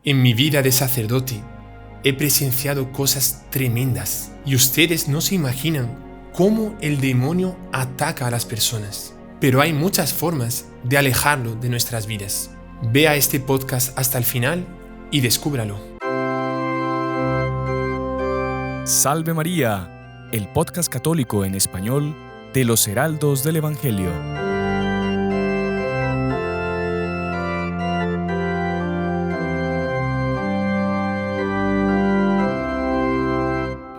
En mi vida de sacerdote he presenciado cosas tremendas y ustedes no se imaginan cómo el demonio ataca a las personas. Pero hay muchas formas de alejarlo de nuestras vidas. Vea este podcast hasta el final y descúbralo. Salve María, el podcast católico en español de los Heraldos del Evangelio.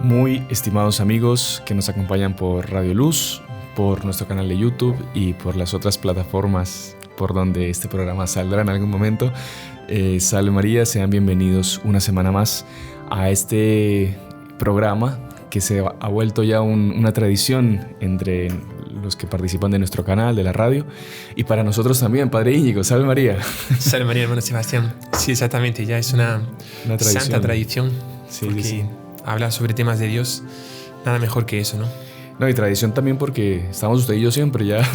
Muy estimados amigos que nos acompañan por Radio Luz, por nuestro canal de YouTube y por las otras plataformas por donde este programa saldrá en algún momento. Salve María, sean bienvenidos una semana más a este programa que se ha vuelto ya una tradición entre los que participan de nuestro canal, de la radio, y para nosotros también. Padre Íñigo, salve María. Salve María, hermano Sebastián. Sí, exactamente, ya es una tradición. Santa tradición. Sí, porque sí. Hablar sobre temas de Dios, nada mejor que eso, ¿no? No, y tradición también porque estamos usted y yo siempre ya.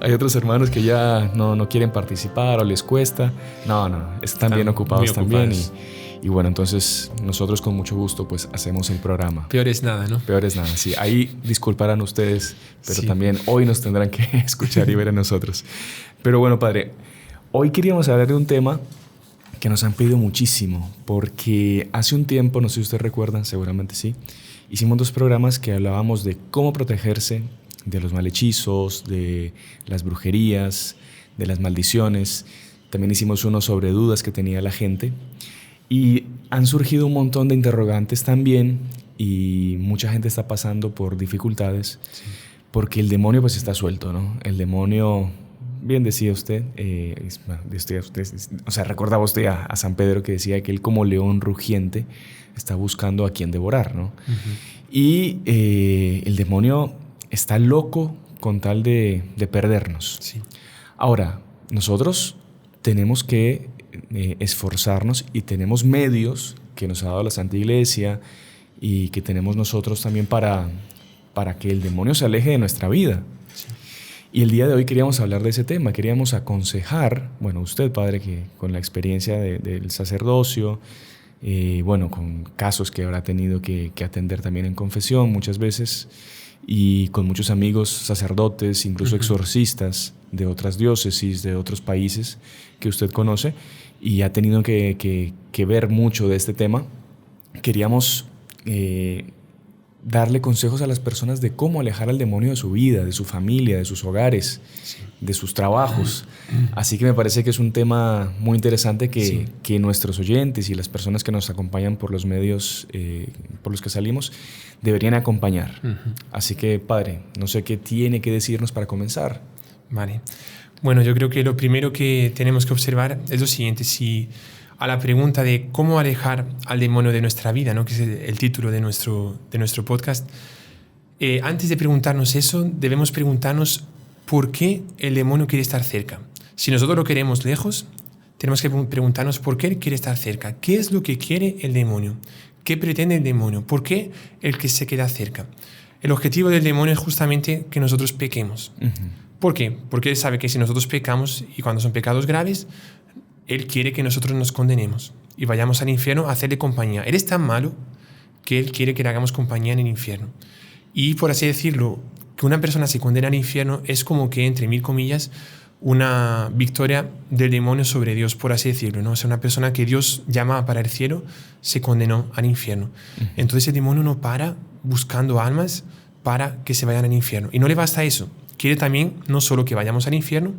Hay otros hermanos que ya no quieren participar o les cuesta. No, están bien ocupados también. Y bueno, entonces nosotros con mucho gusto pues hacemos el programa. Peor es nada, ¿no? Peor es nada, sí. Ahí disculparán ustedes, pero sí, también hoy nos tendrán que escuchar y ver a nosotros. Pero bueno, Padre, hoy queríamos hablar de un tema que nos han pedido muchísimo, porque hace un tiempo, no sé si ustedes recuerdan, seguramente sí, hicimos 2 programas que hablábamos de cómo protegerse de los malhechizos, de las brujerías, de las maldiciones. También hicimos uno sobre dudas que tenía la gente. Y han surgido un montón de interrogantes también, y mucha gente está pasando por dificultades, sí, porque el demonio pues está suelto, ¿no? El demonio, bien decía usted, recordaba usted a San Pedro que decía que él como león rugiente está buscando a quien devorar, ¿no? Uh-huh. Y el demonio está loco con tal de perdernos. Sí. Ahora, nosotros tenemos que esforzarnos, y tenemos medios que nos ha dado la Santa Iglesia y que tenemos nosotros también para que el demonio se aleje de nuestra vida. Sí. Y el día de hoy queríamos hablar de ese tema, queríamos aconsejar, bueno, usted, Padre, que con la experiencia del sacerdocio, con casos que habrá tenido que atender también en confesión muchas veces, y con muchos amigos sacerdotes, incluso exorcistas de otras diócesis, de otros países que usted conoce, y ha tenido que ver mucho de este tema. Queríamos darle consejos a las personas de cómo alejar al demonio de su vida, de su familia, de sus hogares, sí, de sus trabajos. Así que me parece que es un tema muy interesante que nuestros oyentes y las personas que nos acompañan por los medios por los que salimos deberían acompañar. Así que, Padre, no sé qué tiene que decirnos para comenzar. Vale. Bueno, yo creo que lo primero que tenemos que observar es lo siguiente. Si a la pregunta de cómo alejar al demonio de nuestra vida, ¿no?, que es el título de nuestro podcast, antes de preguntarnos eso, debemos preguntarnos por qué el demonio quiere estar cerca. Si nosotros lo queremos lejos, tenemos que preguntarnos por qué él quiere estar cerca. ¿Qué es lo que quiere el demonio? ¿Qué pretende el demonio? ¿Por qué el que se queda cerca? El objetivo del demonio es justamente que nosotros pequemos. Uh-huh. ¿Por qué? Porque él sabe que si nosotros pecamos, y cuando son pecados graves, él quiere que nosotros nos condenemos y vayamos al infierno a hacerle compañía. Él es tan malo que él quiere que le hagamos compañía en el infierno. Y por así decirlo, que una persona se condena al infierno es como que, entre mil comillas, una victoria del demonio sobre Dios, por así decirlo, ¿no? O sea, una persona que Dios llama para el cielo se condenó al infierno. Uh-huh. Entonces el demonio no para buscando almas para que se vayan al infierno. Y no le basta eso. Quiere también no solo que vayamos al infierno,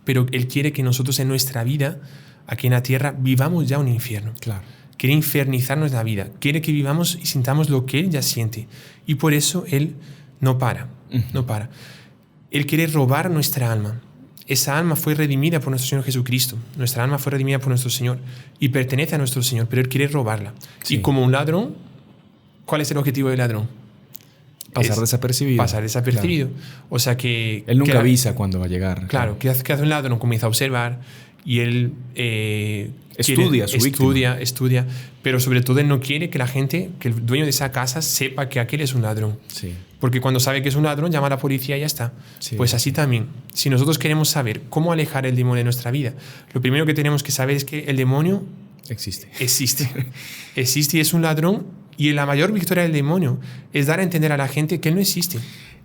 pero él quiere que nosotros en nuestra vida, aquí en la tierra, vivamos ya un infierno. Claro. Quiere infernizarnos la vida. Quiere que vivamos y sintamos lo que él ya siente. Y por eso él no para. Uh-huh. No para. Él quiere robar nuestra alma. Esa alma fue redimida por nuestro Señor Jesucristo. Nuestra alma fue redimida por nuestro Señor y pertenece a nuestro Señor, pero él quiere robarla. Sí. Y como un ladrón, ¿cuál es el objetivo del ladrón? Pasar desapercibido. Pasar desapercibido. Claro. O sea que... Él nunca avisa cuando va a llegar. Claro, ¿qué hace un ladrón? Comienza a observar y él estudia, pero sobre todo él no quiere que la gente, que el dueño de esa casa sepa que aquel es un ladrón. Sí. Porque cuando sabe que es un ladrón, llama a la policía y ya está. Sí. Pues así también. Si nosotros queremos saber cómo alejar el demonio de nuestra vida, lo primero que tenemos que saber es que el demonio existe. Existe y es un ladrón. Y la mayor victoria del demonio es dar a entender a la gente que él no existe.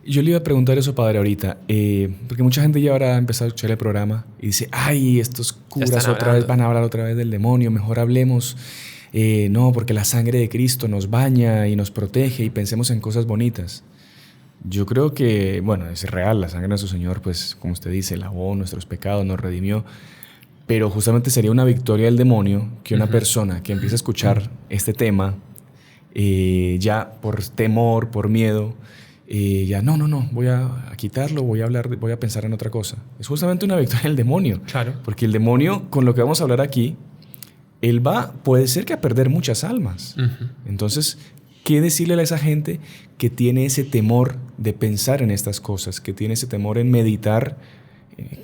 Yo le iba a preguntar eso, padre, ahorita, porque mucha gente ya ahora ha empezado a escuchar el programa y dice, ay, estos curas otra vez van a hablar otra vez del demonio, mejor hablemos, no, porque la sangre de Cristo nos baña y nos protege y pensemos en cosas bonitas. Yo creo que, bueno, es real, la sangre de nuestro Señor, pues, como usted dice, lavó nuestros pecados, nos redimió, pero justamente sería una victoria del demonio que una persona que empiece a escuchar este tema, ya por temor, por miedo, ya no, voy a quitarlo, voy a pensar en otra cosa. Es justamente una victoria del demonio. Claro. Porque el demonio, con lo que vamos a hablar aquí, él puede ser que a perder muchas almas. Entonces, ¿qué decirle a esa gente que tiene ese temor de pensar en estas cosas, que tiene ese temor en meditar,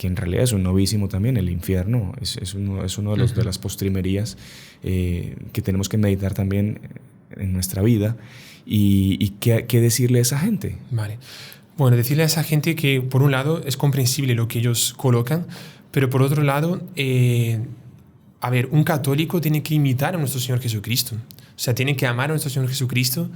que en realidad es un novísimo también, el infierno es uno de las postrimerías que tenemos que meditar también en nuestra vida? ¿Y qué decirle a esa gente? Vale. Bueno, decirle a esa gente que, por un lado, es comprensible lo que ellos colocan, pero por otro lado, a ver, un católico tiene que imitar a nuestro Señor Jesucristo. O sea, tiene que amar a nuestro Señor Jesucristo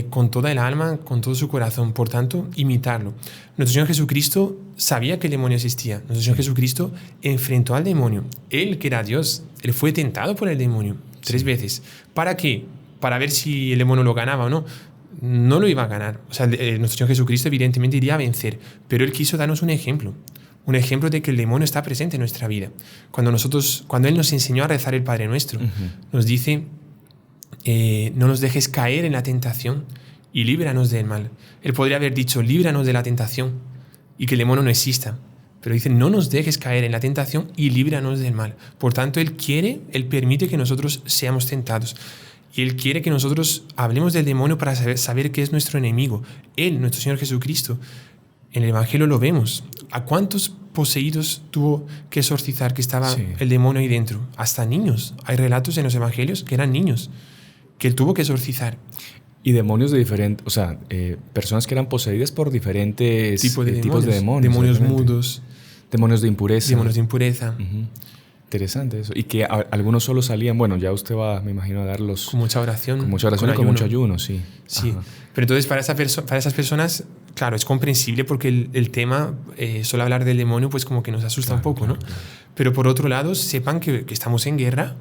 con toda el alma, con todo su corazón. Por tanto, imitarlo. Nuestro Señor Jesucristo sabía que el demonio existía. Nuestro Señor Jesucristo enfrentó al demonio. Él, que era Dios, él fue tentado por el demonio 3 veces. ¿Para qué? Para ver si el demonio lo ganaba o no. No lo iba a ganar. O sea, nuestro Señor Jesucristo evidentemente iría a vencer, pero Él quiso darnos un ejemplo de que el demonio está presente en nuestra vida. Cuando Él nos enseñó a rezar el Padre Nuestro, nos dice, no nos dejes caer en la tentación y líbranos del mal. Él podría haber dicho, líbranos de la tentación y que el demonio no exista. Pero dice, no nos dejes caer en la tentación y líbranos del mal. Por tanto, Él permite que nosotros seamos tentados. Y Él quiere que nosotros hablemos del demonio para saber que es nuestro enemigo. Él, nuestro Señor Jesucristo, en el Evangelio lo vemos. ¿A cuántos poseídos tuvo que exorcizar que estaba el demonio ahí dentro? Hasta niños. Hay relatos en los Evangelios que eran niños, que Él tuvo que exorcizar. Y demonios de diferentes, o sea, personas que eran poseídas por diferentes tipos de demonios. Demonios mudos. Demonios de impureza. Demonios de impureza. Interesante eso. Y que algunos solo salían, bueno, ya usted va, me imagino, a darlos... Con mucha oración. Con mucha oración y con mucho ayuno, sí. Sí. Ajá. Pero entonces para esas personas, claro, es comprensible porque el tema, solo hablar del demonio, pues como que nos asusta un poco, ¿no? Claro. Pero por otro lado, sepan que estamos en guerra,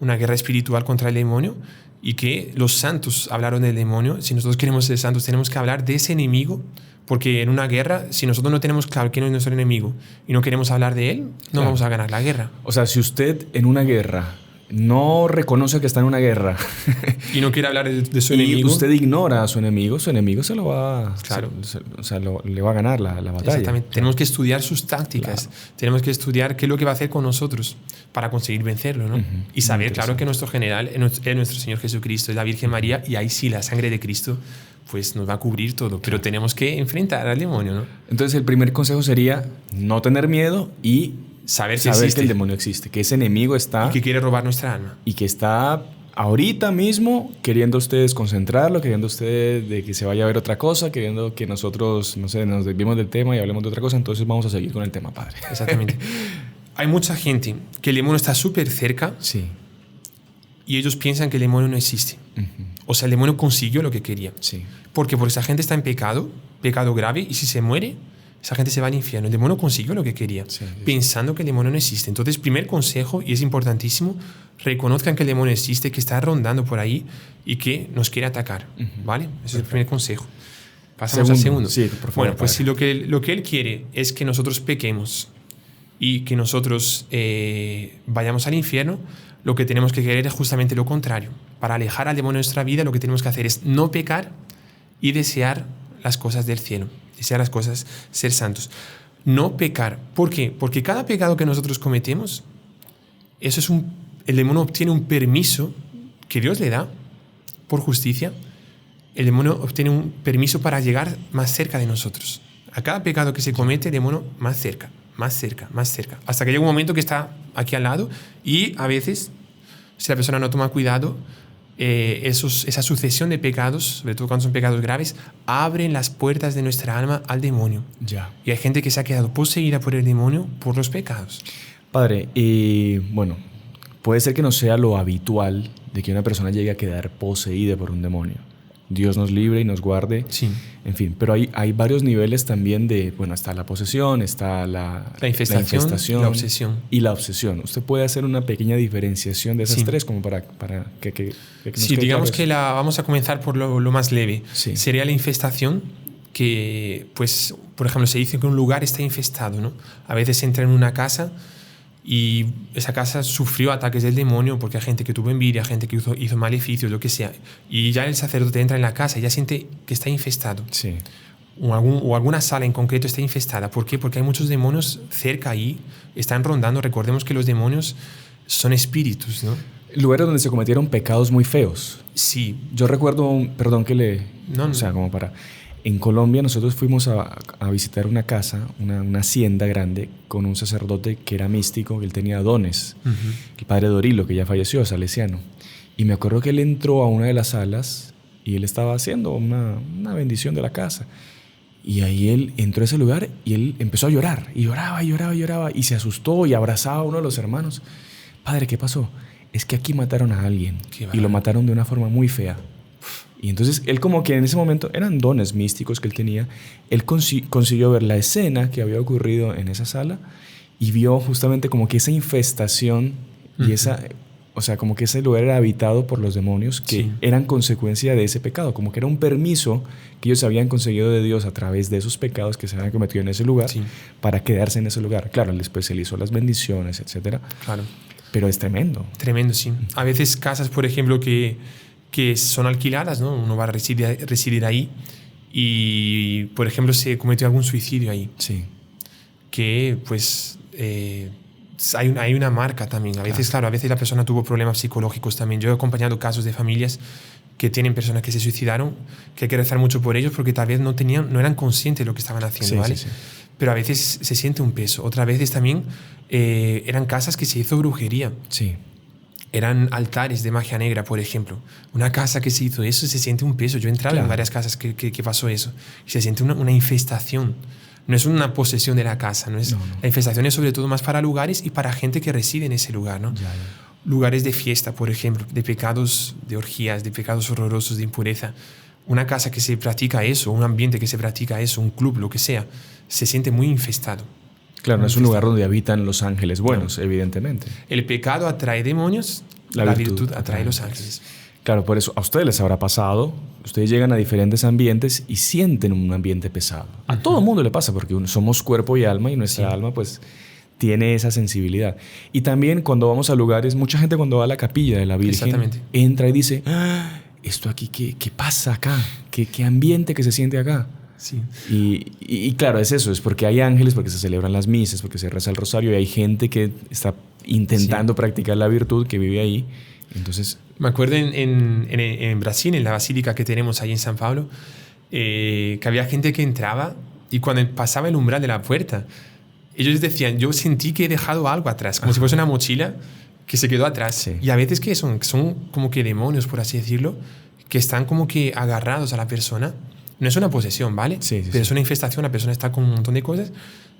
una guerra espiritual contra el demonio, y que los santos hablaron del demonio. Si nosotros queremos ser santos, tenemos que hablar de ese enemigo, porque en una guerra, si nosotros no tenemos claro quién es nuestro enemigo y no queremos hablar de él, no vamos a ganar la guerra. O sea, si usted en una guerra no reconoce que está en una guerra y no quiere hablar de su enemigo, y usted ignora a su enemigo se lo va le va a ganar la batalla. Exactamente. Tenemos que estudiar sus tácticas, tenemos que estudiar qué es lo que va a hacer con nosotros para conseguir vencerlo, ¿no? Y saber, claro, que nuestro general es nuestro Señor Jesucristo, es la Virgen María, y ahí sí la sangre de Cristo pues nos va a cubrir todo, pero tenemos que enfrentar al demonio, ¿no? Entonces el primer consejo sería no tener miedo y saber que el demonio existe, que ese enemigo está... Y que quiere robar nuestra alma. Y que está ahorita mismo queriendo ustedes concentrarlo, queriendo ustedes de que se vaya a ver otra cosa, queriendo que nosotros, no sé, nos desviemos del tema y hablemos de otra cosa, entonces vamos a seguir con el tema, padre. Exactamente. Hay mucha gente que el demonio está súper cerca, sí, y ellos piensan que el demonio no existe. O sea, el demonio consiguió lo que quería. Sí. ¿Por qué? Porque esa gente está en pecado grave, y si se muere, esa gente se va al infierno. El demonio consiguió lo que quería, pensando que el demonio no existe. Entonces, primer consejo, y es importantísimo, reconozcan que el demonio existe, que está rondando por ahí y que nos quiere atacar. ¿Vale? Ese es el primer consejo. Pasamos al segundo. Sí, por favor, bueno, pues si lo que él quiere es que nosotros pequemos y que nosotros vayamos al infierno, lo que tenemos que querer es justamente lo contrario. Para alejar al demonio de nuestra vida, lo que tenemos que hacer es no pecar y desear las cosas del cielo, desear las cosas, ser santos. No pecar. ¿Por qué? Porque cada pecado que nosotros cometemos, el demonio obtiene un permiso que Dios le da por justicia. El demonio obtiene un permiso para llegar más cerca de nosotros. A cada pecado que se comete, el demonio más cerca, hasta que llega un momento que está aquí al lado, y a veces, si la persona no toma cuidado, esa sucesión de pecados, sobre todo cuando son pecados graves, abren las puertas de nuestra alma al demonio. Ya. Y hay gente que se ha quedado poseída por el demonio por los pecados. Padre, bueno, puede ser que no sea lo habitual de que una persona llegue a quedar poseída por un demonio. Dios nos libre y nos guarde. Sí. En fin, pero hay varios niveles también de, bueno, está la posesión, está la infestación, la obsesión. Y la obsesión. ¿Usted puede hacer una pequeña diferenciación de esas tres como para que nos sí, quede digamos claro que vamos a comenzar por lo más leve. Sí. Sería la infestación, que, pues, por ejemplo, se dice que un lugar está infestado, ¿no? A veces entra en una casa y esa casa sufrió ataques del demonio porque hay gente que tuvo envidia, gente que hizo maleficios, lo que sea. Y ya el sacerdote entra en la casa y ya siente que está infestado. Sí. O alguna sala en concreto está infestada. ¿Por qué? Porque hay muchos demonios cerca ahí, están rondando. Recordemos que los demonios son espíritus, ¿no? Lugares donde se cometieron pecados muy feos. Sí. Yo recuerdo, perdón que le... No, o sea, como para... En Colombia nosotros fuimos a visitar una casa, una hacienda grande, con un sacerdote que era místico, que él tenía dones, el padre Dorilo, que ya falleció, salesiano. Y me acuerdo que él entró a una de las salas y él estaba haciendo una bendición de la casa. Y ahí él entró a ese lugar y él empezó a llorar. Y lloraba. Y se asustó y abrazaba a uno de los hermanos. Padre, ¿qué pasó? Es que aquí mataron a alguien. Y lo mataron de una forma muy fea. Y entonces él como que en ese momento eran dones místicos que él tenía. Él consiguió ver la escena que había ocurrido en esa sala y vio justamente como que esa infestación y esa, o sea, como que ese lugar era habitado por los demonios que eran consecuencia de ese pecado, como que era un permiso que ellos habían conseguido de Dios a través de esos pecados que se habían cometido en ese lugar para quedarse en ese lugar. Claro, él especializó las bendiciones, etcétera. Claro. Pero es tremendo. Tremendo, sí. A veces casas, por ejemplo, que son alquiladas, ¿no? Uno va a residir ahí y, por ejemplo, se cometió algún suicidio ahí. Sí. Que, pues, hay una marca también. A veces, claro, a veces la persona tuvo problemas psicológicos también. Yo he acompañado casos de familias que tienen personas que se suicidaron, que hay que rezar mucho por ellos porque tal vez no eran conscientes de lo que estaban haciendo, ¿vale? Sí. Pero a veces se siente un peso. Otras veces también eran casas que se hizo brujería. Sí. Eran altares de magia negra, por ejemplo. Una casa que se hizo eso, se siente un peso. Yo he entrado en varias casas que pasó eso. Y se siente una infestación. No es una posesión de la casa. No. La infestación es sobre todo más para lugares y para gente que reside en ese lugar, ¿no? Ya. Lugares de fiesta, por ejemplo, de pecados, de orgías, de pecados horrorosos, de impureza. Una casa que se practica eso, un ambiente que se practica eso, un club, lo que sea, se siente muy infestado. Claro, no es un lugar donde habitan los ángeles buenos, evidentemente. El pecado atrae demonios, la virtud atrae los ángeles. Claro, por eso a ustedes les habrá pasado, ustedes llegan a diferentes ambientes y sienten un ambiente pesado. A todo mundo le pasa porque somos cuerpo y alma y nuestra alma pues tiene esa sensibilidad. Y también cuando vamos a lugares, mucha gente cuando va a la capilla de la Virgen entra y dice, ¿esto aquí qué pasa acá? ¿Qué ambiente que se siente acá? Sí. Y claro, es eso, es porque hay ángeles, porque se celebran las misas, porque se reza el rosario y hay gente que está intentando practicar la virtud, que vive ahí. Entonces, me acuerdo en Brasil, en la basílica que tenemos ahí en San Pablo, que había gente que entraba y cuando pasaba el umbral de la puerta, ellos decían, yo sentí que he dejado algo atrás, como si fuese una mochila que se quedó atrás. Sí. Y a veces que son como que demonios, por así decirlo, que están como que agarrados a la persona. No es una posesión, ¿vale? Sí, pero es una infestación, la persona está con un montón de cosas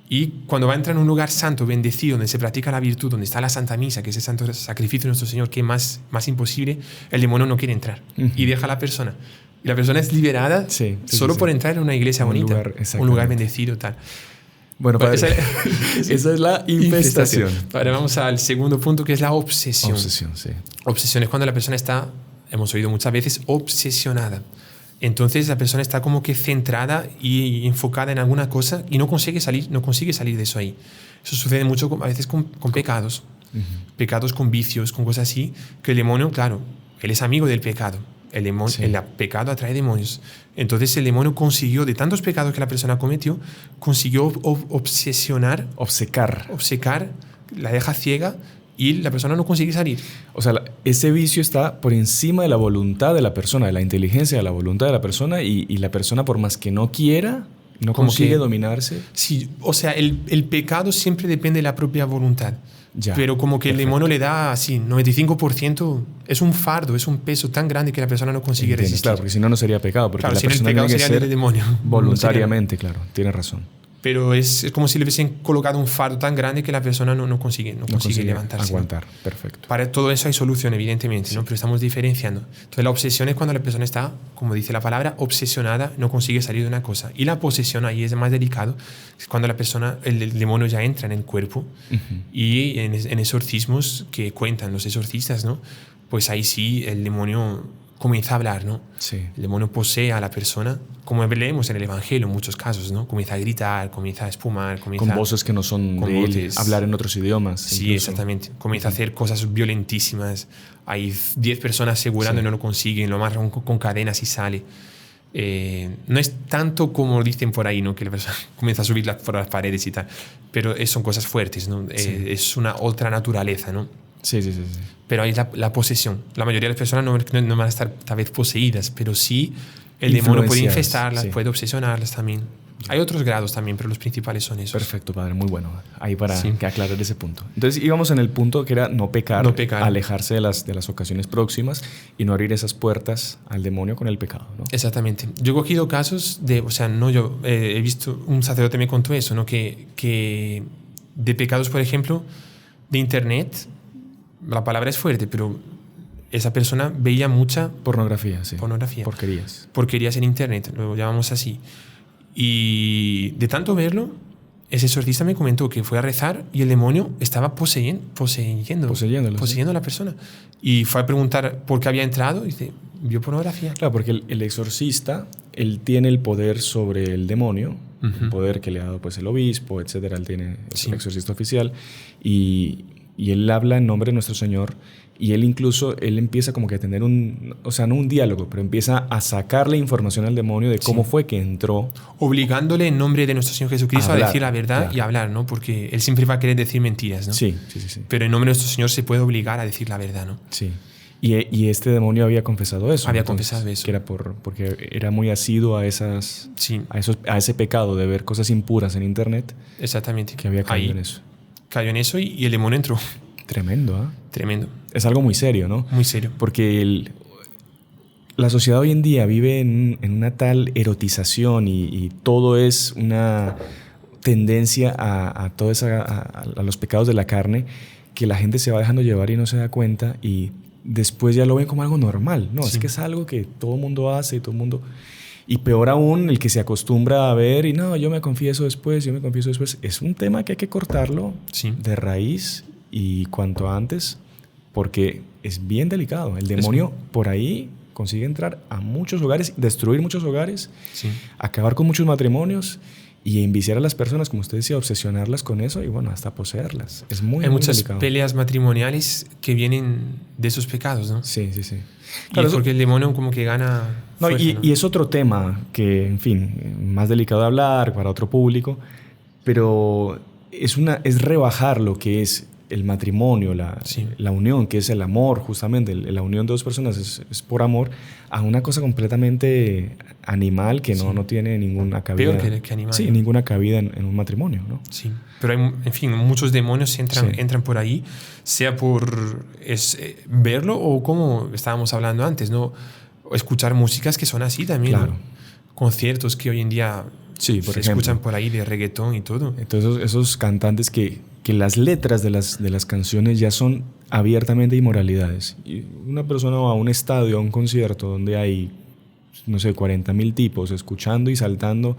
y cuando va a entrar en un lugar santo, bendecido, donde se practica la virtud, donde está la Santa Misa, que es el santo sacrificio de nuestro Señor, que es más imposible, el demonio no quiere entrar y deja a la persona. Y la persona es liberada solo por entrar en una iglesia bonita, un lugar bendecido, tal. Bueno, padre, esa es la infestación. Ahora vamos al segundo punto, que es la obsesión. Obsesión, sí. Obsesión es cuando la persona está, hemos oído muchas veces, obsesionada. Entonces la persona está como que centrada y enfocada en alguna cosa y no consigue salir de eso ahí. Eso sucede mucho a veces con pecados, pecados con vicios, con cosas así, que el demonio, claro, él es amigo del pecado. El pecado atrae demonios. Entonces el demonio consiguió, de tantos pecados que la persona cometió, consiguió obcecar, la deja ciega y la persona no consigue salir. O sea, ese vicio está por encima de la voluntad de la persona, de la inteligencia de la voluntad de la persona y la persona, por más que no quiera, no consigue dominarse. Sí, o sea, el pecado siempre depende de la propia voluntad. Ya, pero como que el demonio le da así, 95%, es un fardo, es un peso tan grande que la persona no consigue resistir. Claro, porque si no, no sería pecado. Porque claro, la si persona el pecado tiene que sería ser del demonio. Voluntariamente, claro, tiene razón. pero es como si le hubiesen colocado un fardo tan grande que la persona no consigue levantarse. Aguantar, ¿no? perfecto. Para todo eso hay solución, evidentemente, ¿no? Pero estamos diferenciando. Entonces la obsesión es cuando la persona está, como dice la palabra, obsesionada, no consigue salir de una cosa. Y la posesión ahí es más delicado, es cuando la persona, el demonio ya entra en el cuerpo. Y en exorcismos que cuentan los exorcistas, ¿no? Pues ahí sí el demonio comienza a hablar, ¿no? Sí. El demonio posee a la persona, como leemos en el Evangelio en muchos casos, ¿no? Comienza a gritar, comienza a espumar, comienza... Con voces que no son de él, hablar en otros idiomas. Sí, incluso. exactamente. Comienza a hacer cosas violentísimas. Hay 10 personas asegurando y no lo consiguen, lo amarran con cadenas y sale. No es tanto como dicen por ahí, ¿no? Que la persona comienza a subir por las paredes y tal, pero son cosas fuertes, ¿no? Es una otra naturaleza, ¿no? Sí. Pero hay la posesión. La mayoría de las personas no van a estar tal vez poseídas, pero sí el demonio puede infestarlas, puede obsesionarlas también. Hay otros grados también, pero los principales son esos. Perfecto, padre, muy bueno. Ahí para aclarar ese punto. Entonces íbamos en el punto que era no pecar. Alejarse de las ocasiones próximas y no abrir esas puertas al demonio con el pecado, ¿no? Exactamente. Yo he cogido casos de, o sea, no yo, he visto, un sacerdote me contó eso, ¿no? Que de pecados, por ejemplo, de internet, la palabra es fuerte, pero esa persona veía mucha pornografía. Porquerías en internet, lo llamamos así. Y de tanto verlo, ese exorcista me comentó que fue a rezar y el demonio estaba poseyendo a la persona. Y fue a preguntar por qué había entrado y dice, vio pornografía. Claro, porque el exorcista, él tiene el poder sobre el demonio, el poder que le ha dado pues, el obispo, etcétera. Él tiene el exorcista oficial y él habla en nombre de nuestro Señor. Y él empieza como que a tener no un diálogo, pero empieza a sacarle información al demonio de cómo fue que entró. Obligándole en nombre de nuestro Señor Jesucristo a decir la verdad y a hablar, ¿no? Porque él siempre va a querer decir mentiras, ¿no? Sí. Pero en nombre de nuestro Señor se puede obligar a decir la verdad, ¿no? Sí. Y este demonio había confesado eso. Que era porque era muy asiduo a ese pecado de ver cosas impuras en internet. Exactamente. Que había caído en eso. Cayó en eso y el demonio entró. Tremendo, ¿eh? Tremendo. Es algo muy serio, ¿no? Muy serio. Porque la sociedad hoy en día vive en una tal erotización y todo es una tendencia a los pecados de la carne que la gente se va dejando llevar y no se da cuenta y después ya lo ven como algo normal. No, es que es algo que todo el mundo hace y todo el mundo... Y peor aún, el que se acostumbra a ver y no, yo me confieso después. Es un tema que hay que cortarlo de raíz y cuanto antes, porque es bien delicado. El demonio por ahí consigue entrar a muchos hogares, destruir muchos hogares, acabar con muchos matrimonios y enviciar a las personas, como usted decía, obsesionarlas con eso y bueno, hasta poseerlas. Es muy delicado. Hay muchas peleas matrimoniales que vienen de esos pecados, ¿no? Sí. Claro, porque el demonio como que gana fuerza, ¿no? Y es otro tema que, en fin, más delicado de hablar para otro público, pero es rebajar lo que es el matrimonio, la unión, que es el amor, justamente. La unión de dos personas es por amor, a una cosa completamente animal que no tiene ninguna cabida. Peor que animal. Sí, ninguna cabida en un matrimonio, ¿no? Sí, pero hay, en fin, muchos demonios entran por ahí, sea por verlo o como estábamos hablando antes, ¿no? O escuchar músicas que son así también. Claro. ¿No? Conciertos que hoy en día se escuchan por ahí de reggaetón y todo. Entonces esos cantantes que las letras de las canciones ya son abiertamente inmoralidades. Y una persona va a un estadio, a un concierto donde hay, no sé, 40,000 tipos escuchando y saltando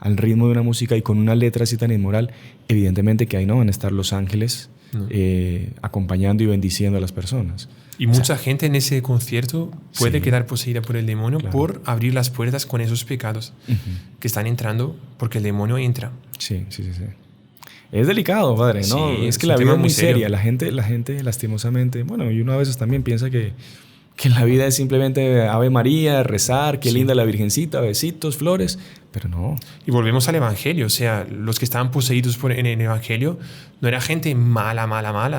al ritmo de una música y con una letra así tan inmoral, evidentemente que ahí no van a estar los ángeles acompañando y bendiciendo a las personas. Y mucha gente en ese concierto puede quedar poseída por el demonio por abrir las puertas con esos pecados que están entrando porque el demonio entra. Sí. Es delicado, padre, ¿no? Sí, es que la vida es muy seria. La gente, lastimosamente, bueno, y uno a veces también piensa que la vida es simplemente Ave María, rezar, qué linda la Virgencita, besitos, flores, pero no. Y volvemos al Evangelio, o sea, los que estaban poseídos en el Evangelio no era gente mala,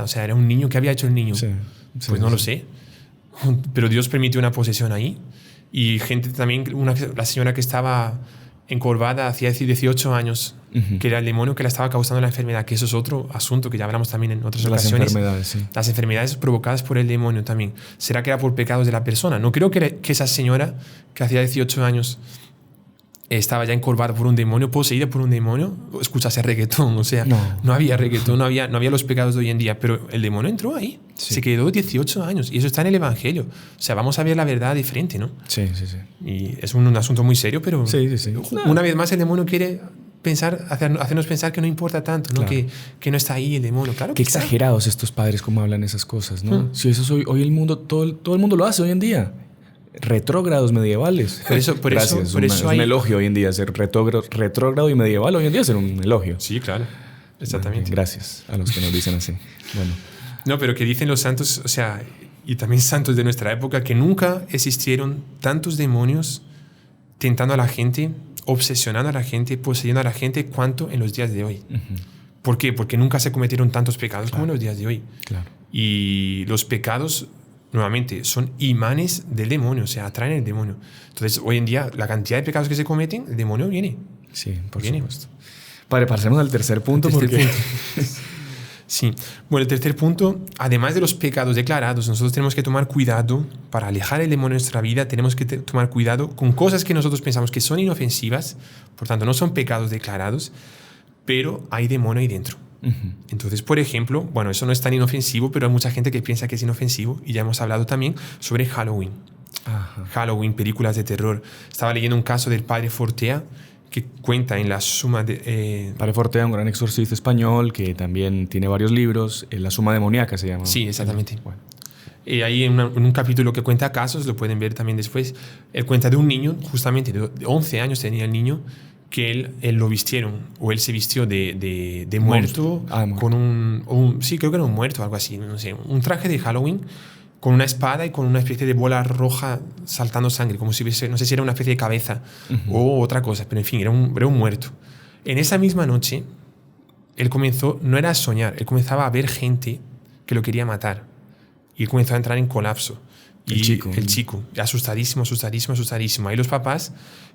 o sea, era un niño. ¿Qué había hecho el niño? Pues no lo sé, pero Dios permitió una posesión ahí. Y gente también, la señora que estaba encorvada hacía 18 años, que era el demonio que la estaba causando la enfermedad, que eso es otro asunto que ya hablamos también en otras ocasiones. Las enfermedades provocadas por el demonio también. ¿Será que era por pecados de la persona? No creo que esa señora que hacía 18 años estaba ya encorvada por un demonio, poseída por un demonio, escuchase reggaetón. O sea, no había reggaetón, no había los pecados de hoy en día, pero el demonio entró ahí. Sí. Se quedó 18 años y eso está en el Evangelio. O sea, vamos a ver la verdad de frente, ¿no? Sí. Y es un asunto muy serio, pero sí. Una vez más el demonio quiere hacernos pensar que no importa tanto, ¿no? Claro. Que no está ahí el demonio. Claro Qué que está. exagerados estos padres como hablan esas cosas, ¿no? Si eso hoy el mundo, todo el mundo lo hace hoy en día. Retrógrados medievales. Por eso es un elogio hoy en día ser retrógrado y medieval. Hoy en día es un elogio. Sí, claro. Exactamente. Gracias a los que nos dicen así. Bueno. No, pero que dicen los santos, o sea, y también santos de nuestra época, que nunca existieron tantos demonios tentando a la gente, obsesionando a la gente, poseyendo a la gente, cuanto en los días de hoy. Uh-huh. ¿Por qué? Porque nunca se cometieron tantos pecados como en los días de hoy. Claro. Y los pecados, nuevamente, son imanes del demonio, o sea, atraen el demonio. Entonces, hoy en día, la cantidad de pecados que se cometen, el demonio viene. Sí, por supuesto. Padre, pasemos al tercer punto. Sí. Bueno, el tercer punto, además de los pecados declarados, nosotros tenemos que tomar cuidado para alejar el demonio de nuestra vida. Tenemos que tomar cuidado con cosas que nosotros pensamos que son inofensivas, por tanto, no son pecados declarados, pero hay demonio ahí dentro. Uh-huh. Entonces, por ejemplo, bueno, eso no es tan inofensivo, pero hay mucha gente que piensa que es inofensivo y ya hemos hablado también sobre Halloween. Ajá. Halloween, películas de terror. Estaba leyendo un caso del padre Fortea que cuenta en La Suma de... Padre Fortea, un gran exorcista español que también tiene varios libros. La Suma demoníaca se llama. Sí, exactamente. Bueno. Ahí en un capítulo que cuenta casos, lo pueden ver también después, él cuenta de un niño, justamente de 11 años tenía el niño, que él lo vistieron, o él se vistió de muerto, con sí, creo que era un muerto, algo así, no sé, un traje de Halloween, con una espada y con una especie de bola roja saltando sangre, como si hubiese, no sé si era una especie de cabeza uh-huh. o otra cosa, pero en fin, era un muerto. En esa misma noche, él comenzó, no era a soñar, él comenzaba a ver gente que lo quería matar. Y él comenzó a entrar en colapso. El chico, asustadísimo. Ahí los papás,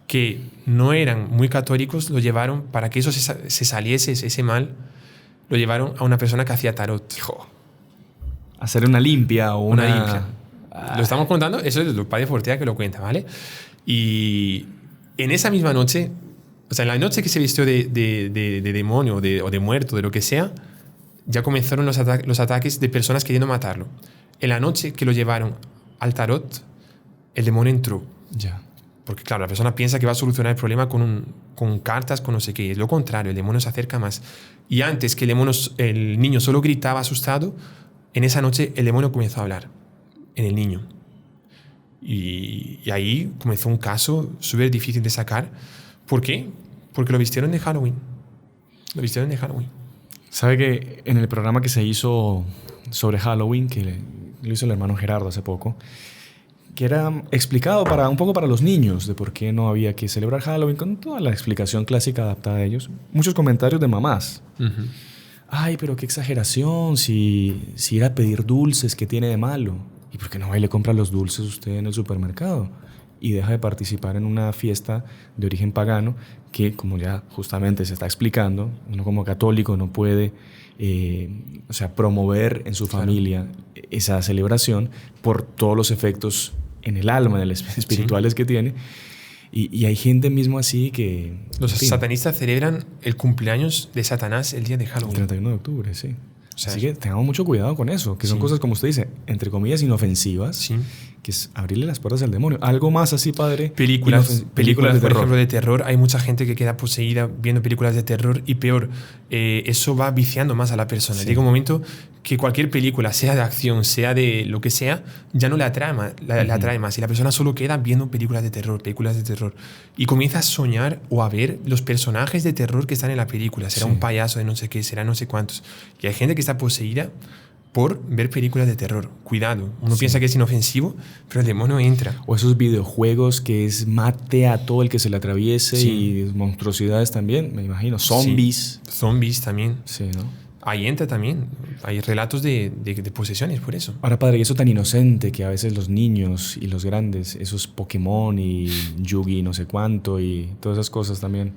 que no eran muy católicos, lo llevaron, para que eso se saliese, ese mal, lo llevaron a una persona que hacía tarot. Hacer una limpia o una limpia. Lo estamos contando, eso es el padre Fortea que lo cuenta, ¿vale? Y en esa misma noche, o sea, en la noche que se vistió de demonio o de muerto, de lo que sea, ya comenzaron los ataques de personas queriendo matarlo. En la noche que lo llevaron al tarot, el demonio entró. Ya. Porque, claro, la persona piensa que va a solucionar el problema con cartas, con no sé qué. Es lo contrario, el demonio se acerca más. Y antes que el niño solo gritaba asustado, en esa noche el demonio comenzó a hablar en el niño. Y ahí comenzó un caso súper difícil de sacar. ¿Por qué? Porque lo vistieron de Halloween. ¿Sabe que en el programa que se hizo sobre Halloween, que lo hizo el hermano Gerardo hace poco, que era explicado un poco para los niños de por qué no había que celebrar Halloween, con toda la explicación clásica adaptada a ellos? Muchos comentarios de mamás. Uh-huh. Ay, pero qué exageración, si ir a pedir dulces, ¿qué tiene de malo? ¿Y por qué no va y le compra los dulces usted en el supermercado? Y deja de participar en una fiesta de origen pagano que, como ya justamente se está explicando, uno como católico no puede promover en su familia esa celebración por todos los efectos en el alma, en los espirituales que tiene. Y hay gente mismo así que... Los satanistas celebran el cumpleaños de Satanás el día de Halloween. El 31 de octubre, sí. O sea, así que tengamos mucho cuidado con eso, que son cosas, como usted dice, entre comillas, inofensivas, que es abrirle las puertas al demonio. Algo más así, padre. Películas por ejemplo, de terror. Hay mucha gente que queda poseída viendo películas de terror y peor, eso va viciando más a la persona. Llega un momento que cualquier película, sea de acción, sea de lo que sea, ya no le atrae más. Y la persona solo queda viendo películas de terror. Y comienza a soñar o a ver los personajes de terror que están en la película. Será un payaso de no sé qué, será no sé cuántos. Y hay gente que está poseída por ver películas de terror. Cuidado. Uno piensa que es inofensivo, pero el demonio entra. O esos videojuegos que es mate a todo el que se le atraviese y monstruosidades también, me imagino. Zombies. Sí. Zombies también. Sí, ¿no? Ahí entra también. Hay relatos de posesiones por eso. Ahora, padre, y eso tan inocente que a veces los niños y los grandes, esos Pokémon y Yugi no sé cuánto y todas esas cosas también,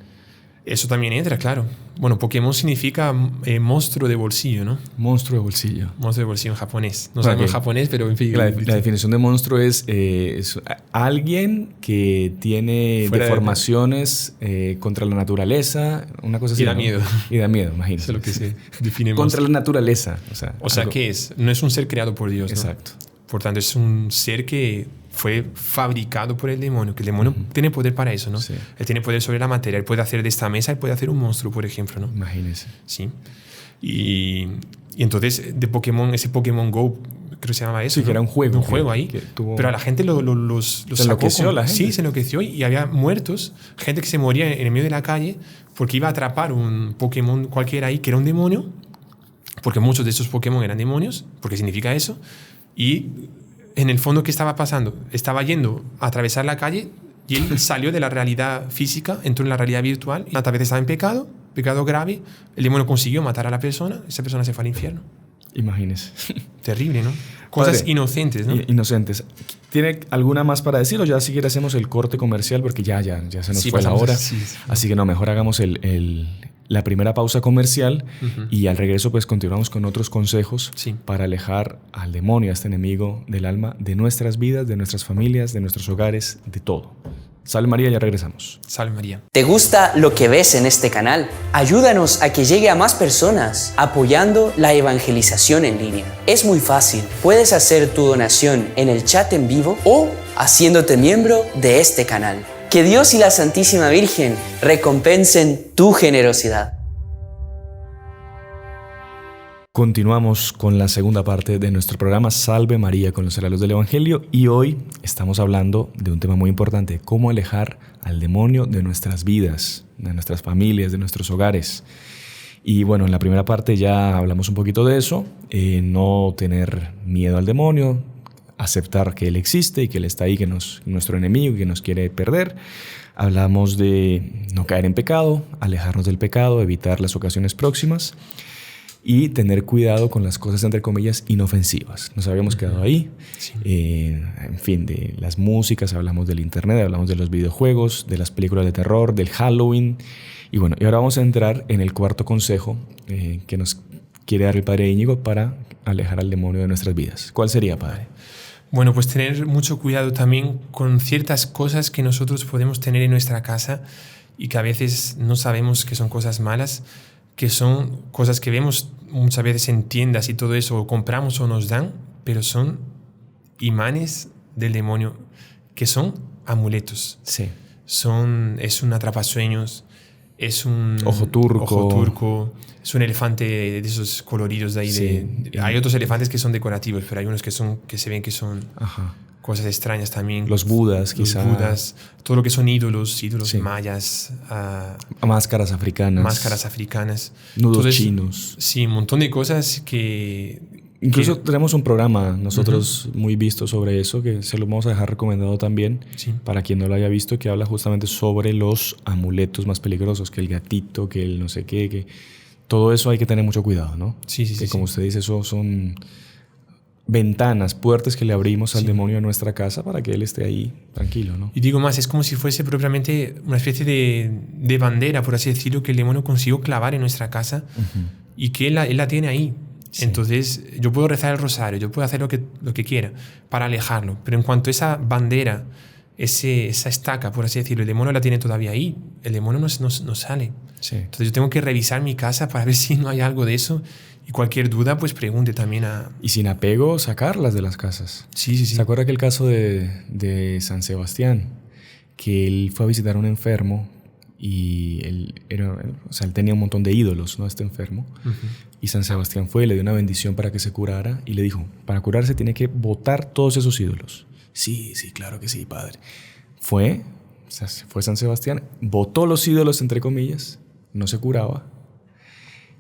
Eso también entra, claro. Bueno, Pokémon significa monstruo de bolsillo, ¿no? Monstruo de bolsillo. Monstruo de bolsillo en japonés. No sabemos japonés, pero en fin. La definición de monstruo es alguien que tiene Fuera deformaciones contra la naturaleza, una cosa así. Y da miedo. Y da miedo, imagínate. Eso es lo que se define contra la naturaleza. O sea, ¿qué es? No es un ser creado por Dios, ¿no? Exacto. Por tanto, es un ser que fue fabricado por el demonio, que el demonio tiene poder para eso, ¿no? Sí. Él tiene poder sobre la materia, él puede hacer de esta mesa, él puede hacer un monstruo, por ejemplo, ¿no? Imagínese. Sí. Y entonces, de Pokémon, ese Pokémon Go, creo que se llamaba eso. Sí, ¿no? que era un juego. Un juego ahí. Pero a la gente los se enloqueció la gente. Sí, se enloqueció y había muertos, gente que se moría en el medio de la calle porque iba a atrapar un Pokémon cualquiera ahí que era un demonio, porque muchos de esos Pokémon eran demonios, porque significa eso. Y en el fondo, ¿qué estaba pasando? Estaba yendo a atravesar la calle y él salió de la realidad física, entró en la realidad virtual y tal vez estaba en pecado grave. El demonio consiguió matar a la persona, esa persona se fue al infierno. Imagínese. Terrible, ¿no? Cosas Padre, inocentes, ¿no? Inocentes. ¿Tiene alguna más para decir o ya si quiere hacemos el corte comercial? Porque ya se nos fue la hora. Sí. Así que no, mejor hagamos la primera pausa comercial y al regreso pues continuamos con otros consejos para alejar al demonio, a este enemigo del alma, de nuestras vidas, de nuestras familias, de nuestros hogares, de todo. Salve María, ya regresamos. Salve María. ¿Te gusta lo que ves en este canal? Ayúdanos a que llegue a más personas apoyando la evangelización en línea. Es muy fácil. Puedes hacer tu donación en el chat en vivo o haciéndote miembro de este canal. Que Dios y la Santísima Virgen recompensen tu generosidad. Continuamos con la segunda parte de nuestro programa Salve María con los heraldos del Evangelio y hoy estamos hablando de un tema muy importante, cómo alejar al demonio de nuestras vidas, de nuestras familias, de nuestros hogares. Y bueno, en la primera parte ya hablamos un poquito de eso, no tener miedo al demonio, aceptar que Él existe y que Él está ahí, que es nuestro enemigo y que nos quiere perder. Hablamos de no caer en pecado, alejarnos del pecado, evitar las ocasiones próximas y tener cuidado con las cosas, entre comillas, inofensivas. Nos habíamos quedado ahí. Sí. En fin, de las músicas, hablamos del internet, hablamos de los videojuegos, de las películas de terror, del Halloween. Y bueno, y ahora vamos a entrar en el cuarto consejo que nos quiere dar el Padre Íñigo para alejar al demonio de nuestras vidas. ¿Cuál sería, Padre? Bueno, pues tener mucho cuidado también con ciertas cosas que nosotros podemos tener en nuestra casa y que a veces no sabemos que son cosas malas, que son cosas que vemos muchas veces en tiendas y todo eso, o compramos o nos dan, pero son imanes del demonio, que son amuletos. Sí. Es un atrapasueños, es un ojo turco, es un elefante de esos coloridos de ahí. Sí. Hay otros elefantes que son decorativos, pero hay unos que se ven que son cosas extrañas también. Los budas, quizás. Los budas, todo lo que son ídolos mayas. Máscaras africanas. Nudos chinos. Sí, un montón de cosas que... Incluso tenemos un programa nosotros muy visto sobre eso, que se lo vamos a dejar recomendado también para quien no lo haya visto, que habla justamente sobre los amuletos más peligrosos, que el gatito, que el no sé qué, que todo eso hay que tener mucho cuidado, ¿no? Que como usted dice, eso son ventanas, puertas que le abrimos al demonio de nuestra casa para que él esté ahí tranquilo, ¿no? Y digo más, es como si fuese propiamente una especie de bandera, por así decirlo, que el demonio consiguió clavar en nuestra casa y que él la tiene ahí. Sí. Entonces yo puedo rezar el rosario, yo puedo hacer lo que quiera para alejarlo, pero en cuanto a esa bandera, esa estaca, por así decirlo, el demonio la tiene todavía ahí, el demonio no sale. Sí. Entonces yo tengo que revisar mi casa para ver si no hay algo de eso, y cualquier duda pues pregunte también a... Y sin apego sacarlas de las casas. Sí. ¿Se acuerda que el caso de San Sebastián? Que él fue a visitar a un enfermo y él tenía un montón de ídolos, ¿no? Este enfermo. Y San Sebastián fue y le dio una bendición para que se curara y le dijo, para curarse tiene que botar todos esos ídolos. Sí, claro que sí, padre. Fue San Sebastián, botó los ídolos, entre comillas, no se curaba.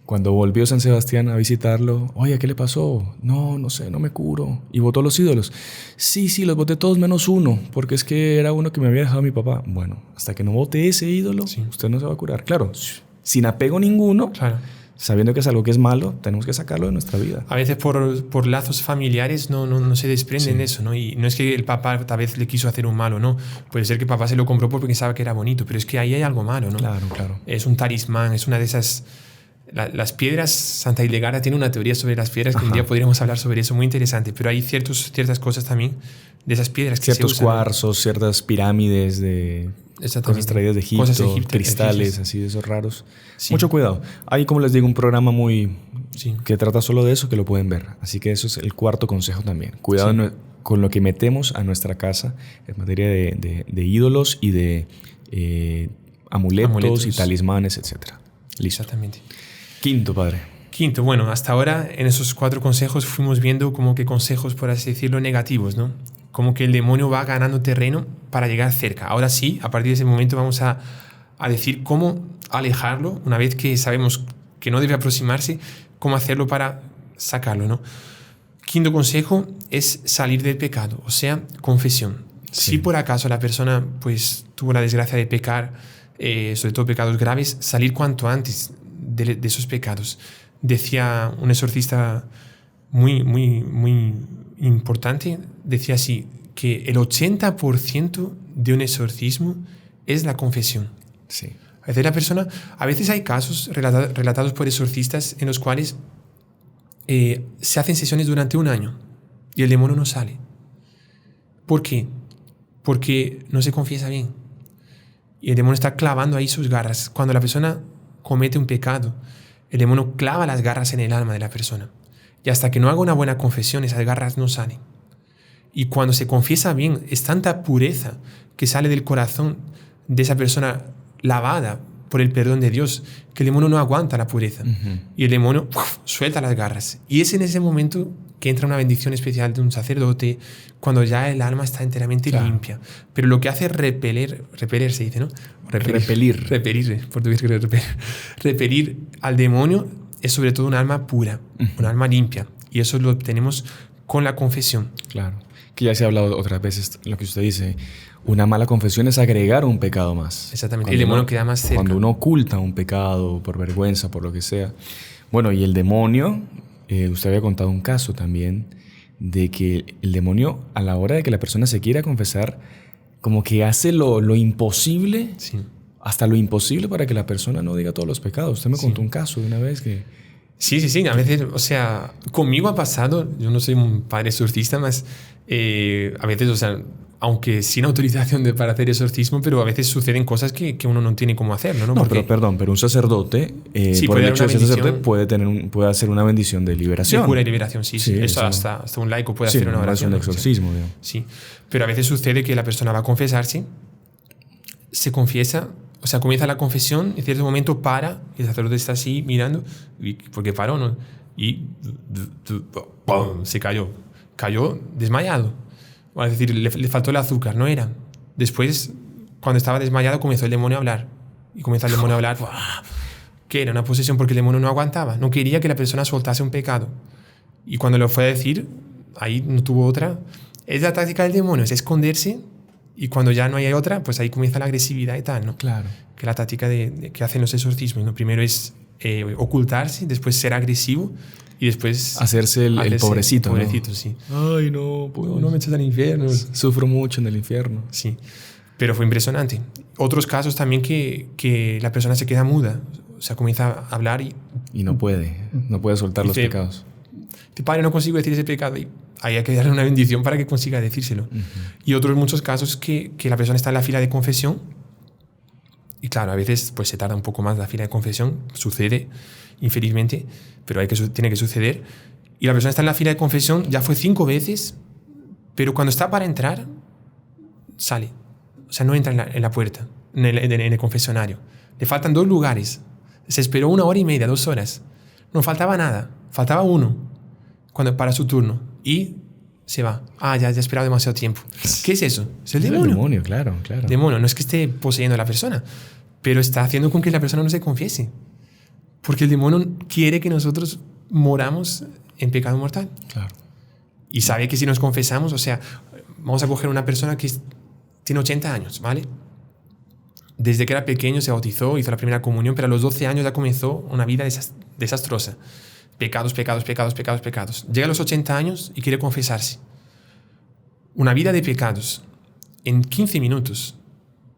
Cuando volvió San Sebastián a visitarlo, oye, ¿qué le pasó? No sé, no me curo. Y botó los ídolos. Sí, los boté todos menos uno, porque es que era uno que me había dejado mi papá. Bueno, hasta que no bote ese ídolo, usted no se va a curar. Claro, sin apego ninguno, sabiendo que es algo que es malo, tenemos que sacarlo de nuestra vida. A veces por lazos familiares no se desprenden de eso, ¿no? Y no es que el papá tal vez le quiso hacer un malo, ¿no? Puede ser que el papá se lo compró porque pensaba que era bonito, pero es que ahí hay algo malo, ¿no? Claro, claro. Es un talismán, es una de esas... las piedras, Santa Hildegard tiene una teoría sobre las piedras que un día podríamos hablar sobre eso, muy interesante, pero hay ciertas cosas también de esas piedras que ciertos se usan, cuarzos, ciertas pirámides de cosas traídas de Egipto, cristales así de esos raros. Sí. Mucho cuidado. Hay, como les digo, un programa que trata solo de eso, que lo pueden ver. Así que eso es el cuarto consejo también. Cuidado con lo que metemos a nuestra casa en materia de ídolos y de amuletos y talismanes, etc. Listo. Exactamente. Quinto, padre. Quinto, bueno, hasta ahora en esos 4 consejos fuimos viendo como que consejos, por así decirlo, negativos, ¿no? Como que el demonio va ganando terreno para llegar cerca. Ahora sí, a partir de ese momento vamos a decir cómo alejarlo, una vez que sabemos que no debe aproximarse, cómo hacerlo para sacarlo, ¿no? Quinto consejo es salir del pecado, o sea, confesión. Sí. Si por acaso la persona pues tuvo la desgracia de pecar, sobre todo pecados graves, salir cuanto antes de esos pecados. Decía un exorcista muy importante, decía así, que el 80% de un exorcismo es la confesión. Sí. A veces hay casos relatados por exorcistas en los cuales se hacen sesiones durante un año y el demonio no sale. ¿Por qué? Porque no se confiesa bien. Y el demonio está clavando ahí sus garras. Cuando la persona comete un pecado, el demonio clava las garras en el alma de la persona. Y hasta que no haga una buena confesión, esas garras no salen. Y cuando se confiesa bien, es tanta pureza que sale del corazón de esa persona lavada por el perdón de Dios, que el demonio no aguanta la pureza. Y el demonio suelta las garras. Y es en ese momento que entra una bendición especial de un sacerdote, cuando ya el alma está enteramente limpia. Pero lo que hace es repeler se dice, ¿no? Repelir, portugués creo, repelir al demonio es sobre todo un alma pura, un alma limpia. Y eso lo obtenemos con la confesión. Claro. Que ya se ha hablado otras veces, lo que usted dice, una mala confesión es agregar un pecado más. Exactamente, el demonio queda más cerca. Cuando uno oculta un pecado por vergüenza, por lo que sea. Bueno, y el demonio, usted había contado un caso también de que el demonio, a la hora de que la persona se quiera confesar, como que hace lo imposible, hasta lo imposible para que la persona no diga todos los pecados. Usted me contó un caso de una vez que... Sí. A veces, o sea, conmigo ha pasado, yo no soy un padre exorcista, más a veces, o sea, aunque sin autorización para hacer exorcismo, pero a veces suceden cosas que uno no tiene cómo hacer, ¿no? Porque, pero un sacerdote, por el hecho de ser sacerdote, puede hacer una bendición de liberación. De cura y liberación, sí. Eso hasta un laico puede hacer una oración de exorcismo. Sí, pero a veces sucede que la persona va a confesarse, se confiesa, o sea, comienza la confesión, en cierto momento para, y el sacerdote está así mirando, porque paró, ¿no? Y ¡pum! Se cayó desmayado. Es decir, le faltó el azúcar, no era. Después, cuando estaba desmayado, comenzó el demonio a hablar. Y comenzó el demonio a hablar, que era una posesión porque el demonio no aguantaba. No quería que la persona soltase un pecado. Y cuando lo fue a decir, ahí no tuvo otra. Es la táctica del demonio, es esconderse. Y cuando ya no hay otra, pues ahí comienza la agresividad y tal, ¿no? Claro. Que la táctica que hacen los exorcismos, ¿no? Primero es ocultarse, después ser agresivo y después... Hacerse el pobrecito, ¿no? Sí. Ay, no, pues, no me echas al infierno. Sufro mucho en el infierno. Sí, pero fue impresionante. Otros casos también que la persona se queda muda, o sea, comienza a hablar y no puede soltar los pecados. Padre, no consigo decir ese pecado. Y ahí hay que darle una bendición para que consiga decírselo. Y otros muchos casos que la persona está en la fila de confesión y claro, a veces pues se tarda un poco más la fila de confesión, sucede infelizmente, pero tiene que suceder. Y la persona está en la fila de confesión, ya fue 5 veces, pero cuando está para entrar, sale. O sea, no entra en la puerta, en el confesionario. Le faltan 2 lugares. Se esperó 1 hora y media, 2 horas. No faltaba nada, faltaba 1 para su turno. Y se va. Ya he esperado demasiado tiempo. ¿Qué es eso? Es el demonio. El demonio, claro. Demonio, no es que esté poseyendo a la persona, pero está haciendo con que la persona no se confiese. Porque el demonio quiere que nosotros moramos en pecado mortal. Claro. Y sabe que si nos confesamos, o sea, vamos a coger una persona que tiene 80 años, ¿vale? desde que era pequeño se bautizó, hizo la primera comunión, pero a los 12 años ya comenzó una vida desastrosa. Pecados, pecados, pecados, pecados, pecados. Llega a los 80 años y quiere confesarse. Una vida de pecados en 15 minutos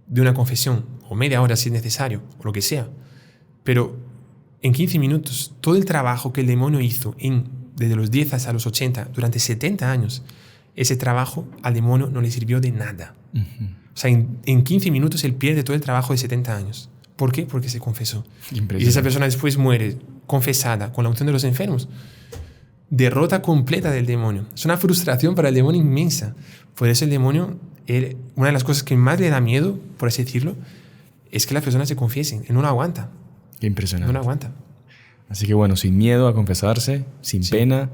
de una confesión, o media hora si es necesario, o lo que sea. Pero en 15 minutos, todo el trabajo que el demonio hizo desde los 10 hasta los 80, durante 70 años, ese trabajo al demonio no le sirvió de nada. O sea, en 15 minutos él pierde todo el trabajo de 70 años. ¿Por qué? Porque se confesó. Y esa persona después muere confesada con la unción de los enfermos. Derrota completa del demonio. Es una frustración para el demonio inmensa. Por eso el demonio, una de las cosas que más le da miedo, por así decirlo, es que las personas se confiesen. Él no lo aguanta. Qué impresionante. No lo aguanta. Así que bueno, sin miedo a confesarse, sin pena,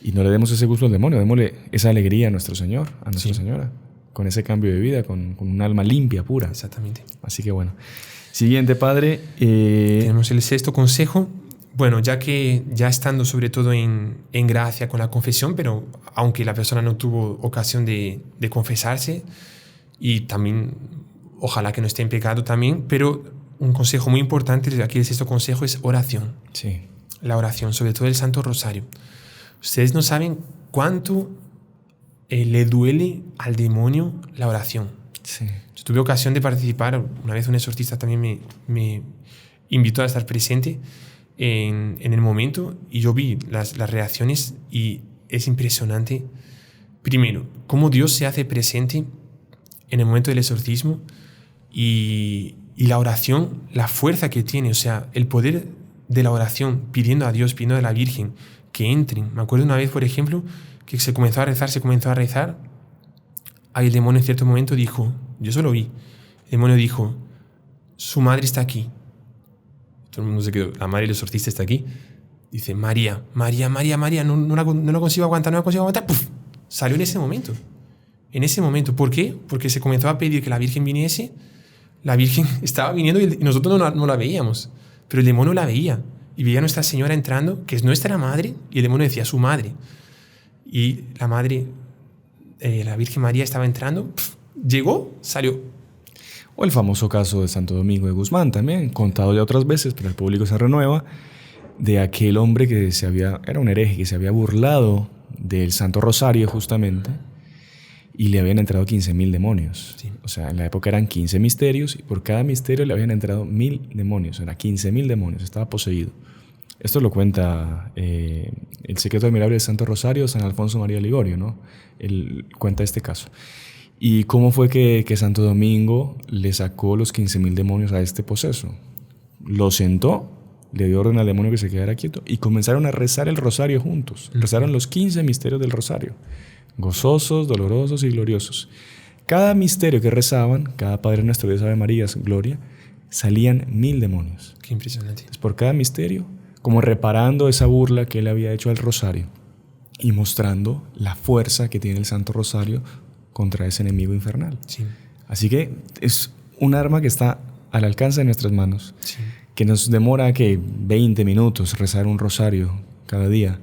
y no le demos ese gusto al demonio, démosle esa alegría a nuestro Señor, a Nuestra Señora, con ese cambio de vida, con un alma limpia, pura. Exactamente. Así que bueno. Siguiente, padre. Tenemos el sexto consejo. Bueno, ya estando sobre todo en gracia con la confesión, pero aunque la persona no tuvo ocasión de confesarse, y también ojalá que no esté en pecado también, pero un consejo muy importante, aquí el sexto consejo, es oración. Sí. La oración, sobre todo el Santo Rosario. Ustedes no saben cuánto le duele al demonio la oración. Sí. Yo tuve ocasión de participar, una vez un exorcista también me invitó a estar presente en el momento, y yo vi las reacciones, y es impresionante. Primero, cómo Dios se hace presente en el momento del exorcismo, y la oración, la fuerza que tiene, o sea, el poder de la oración, pidiendo a Dios, pidiendo a la Virgen que entren. Me acuerdo una vez, por ejemplo, que se comenzó a rezar, ahí el demonio en cierto momento dijo, yo eso lo vi, el demonio dijo, su madre está aquí. Todo el mundo se quedó, la madre del exorcista está aquí. Dice, María, no la consigo aguantar, ¡puf! Salió en ese momento. ¿Por qué? Porque se comenzó a pedir que la Virgen viniese. La Virgen estaba viniendo y nosotros no la veíamos, pero el demonio la veía, y veía a Nuestra Señora entrando, que es nuestra madre, y el demonio decía, su madre. Y la madre, la Virgen María estaba entrando, llegó, salió. O el famoso caso de Santo Domingo de Guzmán también, contado ya otras veces, pero el público se renueva, de aquel hombre que era un hereje, que se había burlado del Santo Rosario justamente, y le habían entrado 15.000 demonios. Sí. O sea, en la época eran 15 misterios, y por cada misterio le habían entrado 1.000 demonios. Era 15.000 demonios, estaba poseído. Esto lo cuenta El secreto admirable del Santo Rosario, San Alfonso María Ligorio, ¿no? Él cuenta este caso. ¿Y cómo fue que Santo Domingo le sacó los 15.000 demonios a este poseso? Lo sentó, le dio orden al demonio que se quedara quieto, y comenzaron a rezar el rosario juntos. Rezaron los 15 misterios del rosario, gozosos, dolorosos y gloriosos. Cada misterio que rezaban, cada Padre Nuestro, Dios, Ave Marías, Gloria, salían 1.000 demonios. Qué impresionante. Entonces, por cada misterio, como reparando esa burla que él había hecho al rosario y mostrando la fuerza que tiene el Santo Rosario contra ese enemigo infernal. Sí. Así que es un arma que está al alcance de nuestras manos, Sí. que nos demora 20 minutos rezar un rosario cada día.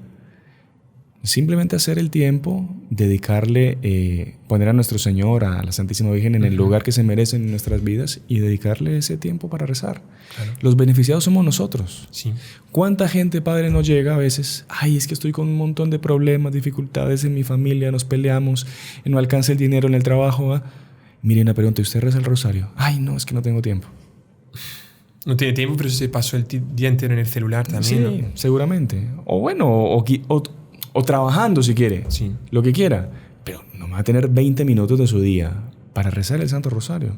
Simplemente hacer el tiempo, dedicarle, poner a nuestro Señor, a la Santísima Virgen en el lugar que se merecen en nuestras vidas, y dedicarle ese tiempo para rezar. Claro. Los beneficiados somos nosotros. Sí. ¿Cuánta gente, padre, nos llega a veces? Ay, es que estoy con un montón de problemas, dificultades en mi familia, nos peleamos, no alcanza el dinero en el trabajo. ¿Ah? Mire, una pregunta, ¿usted reza el rosario? Ay, no, es que no tengo tiempo. No tiene tiempo, pero se pasó el día entero en el celular también, Sí, ¿no? seguramente. O bueno, o trabajando si quiere, Sí. lo que quiera. Pero no va a tener 20 minutos de su día para rezar el Santo Rosario.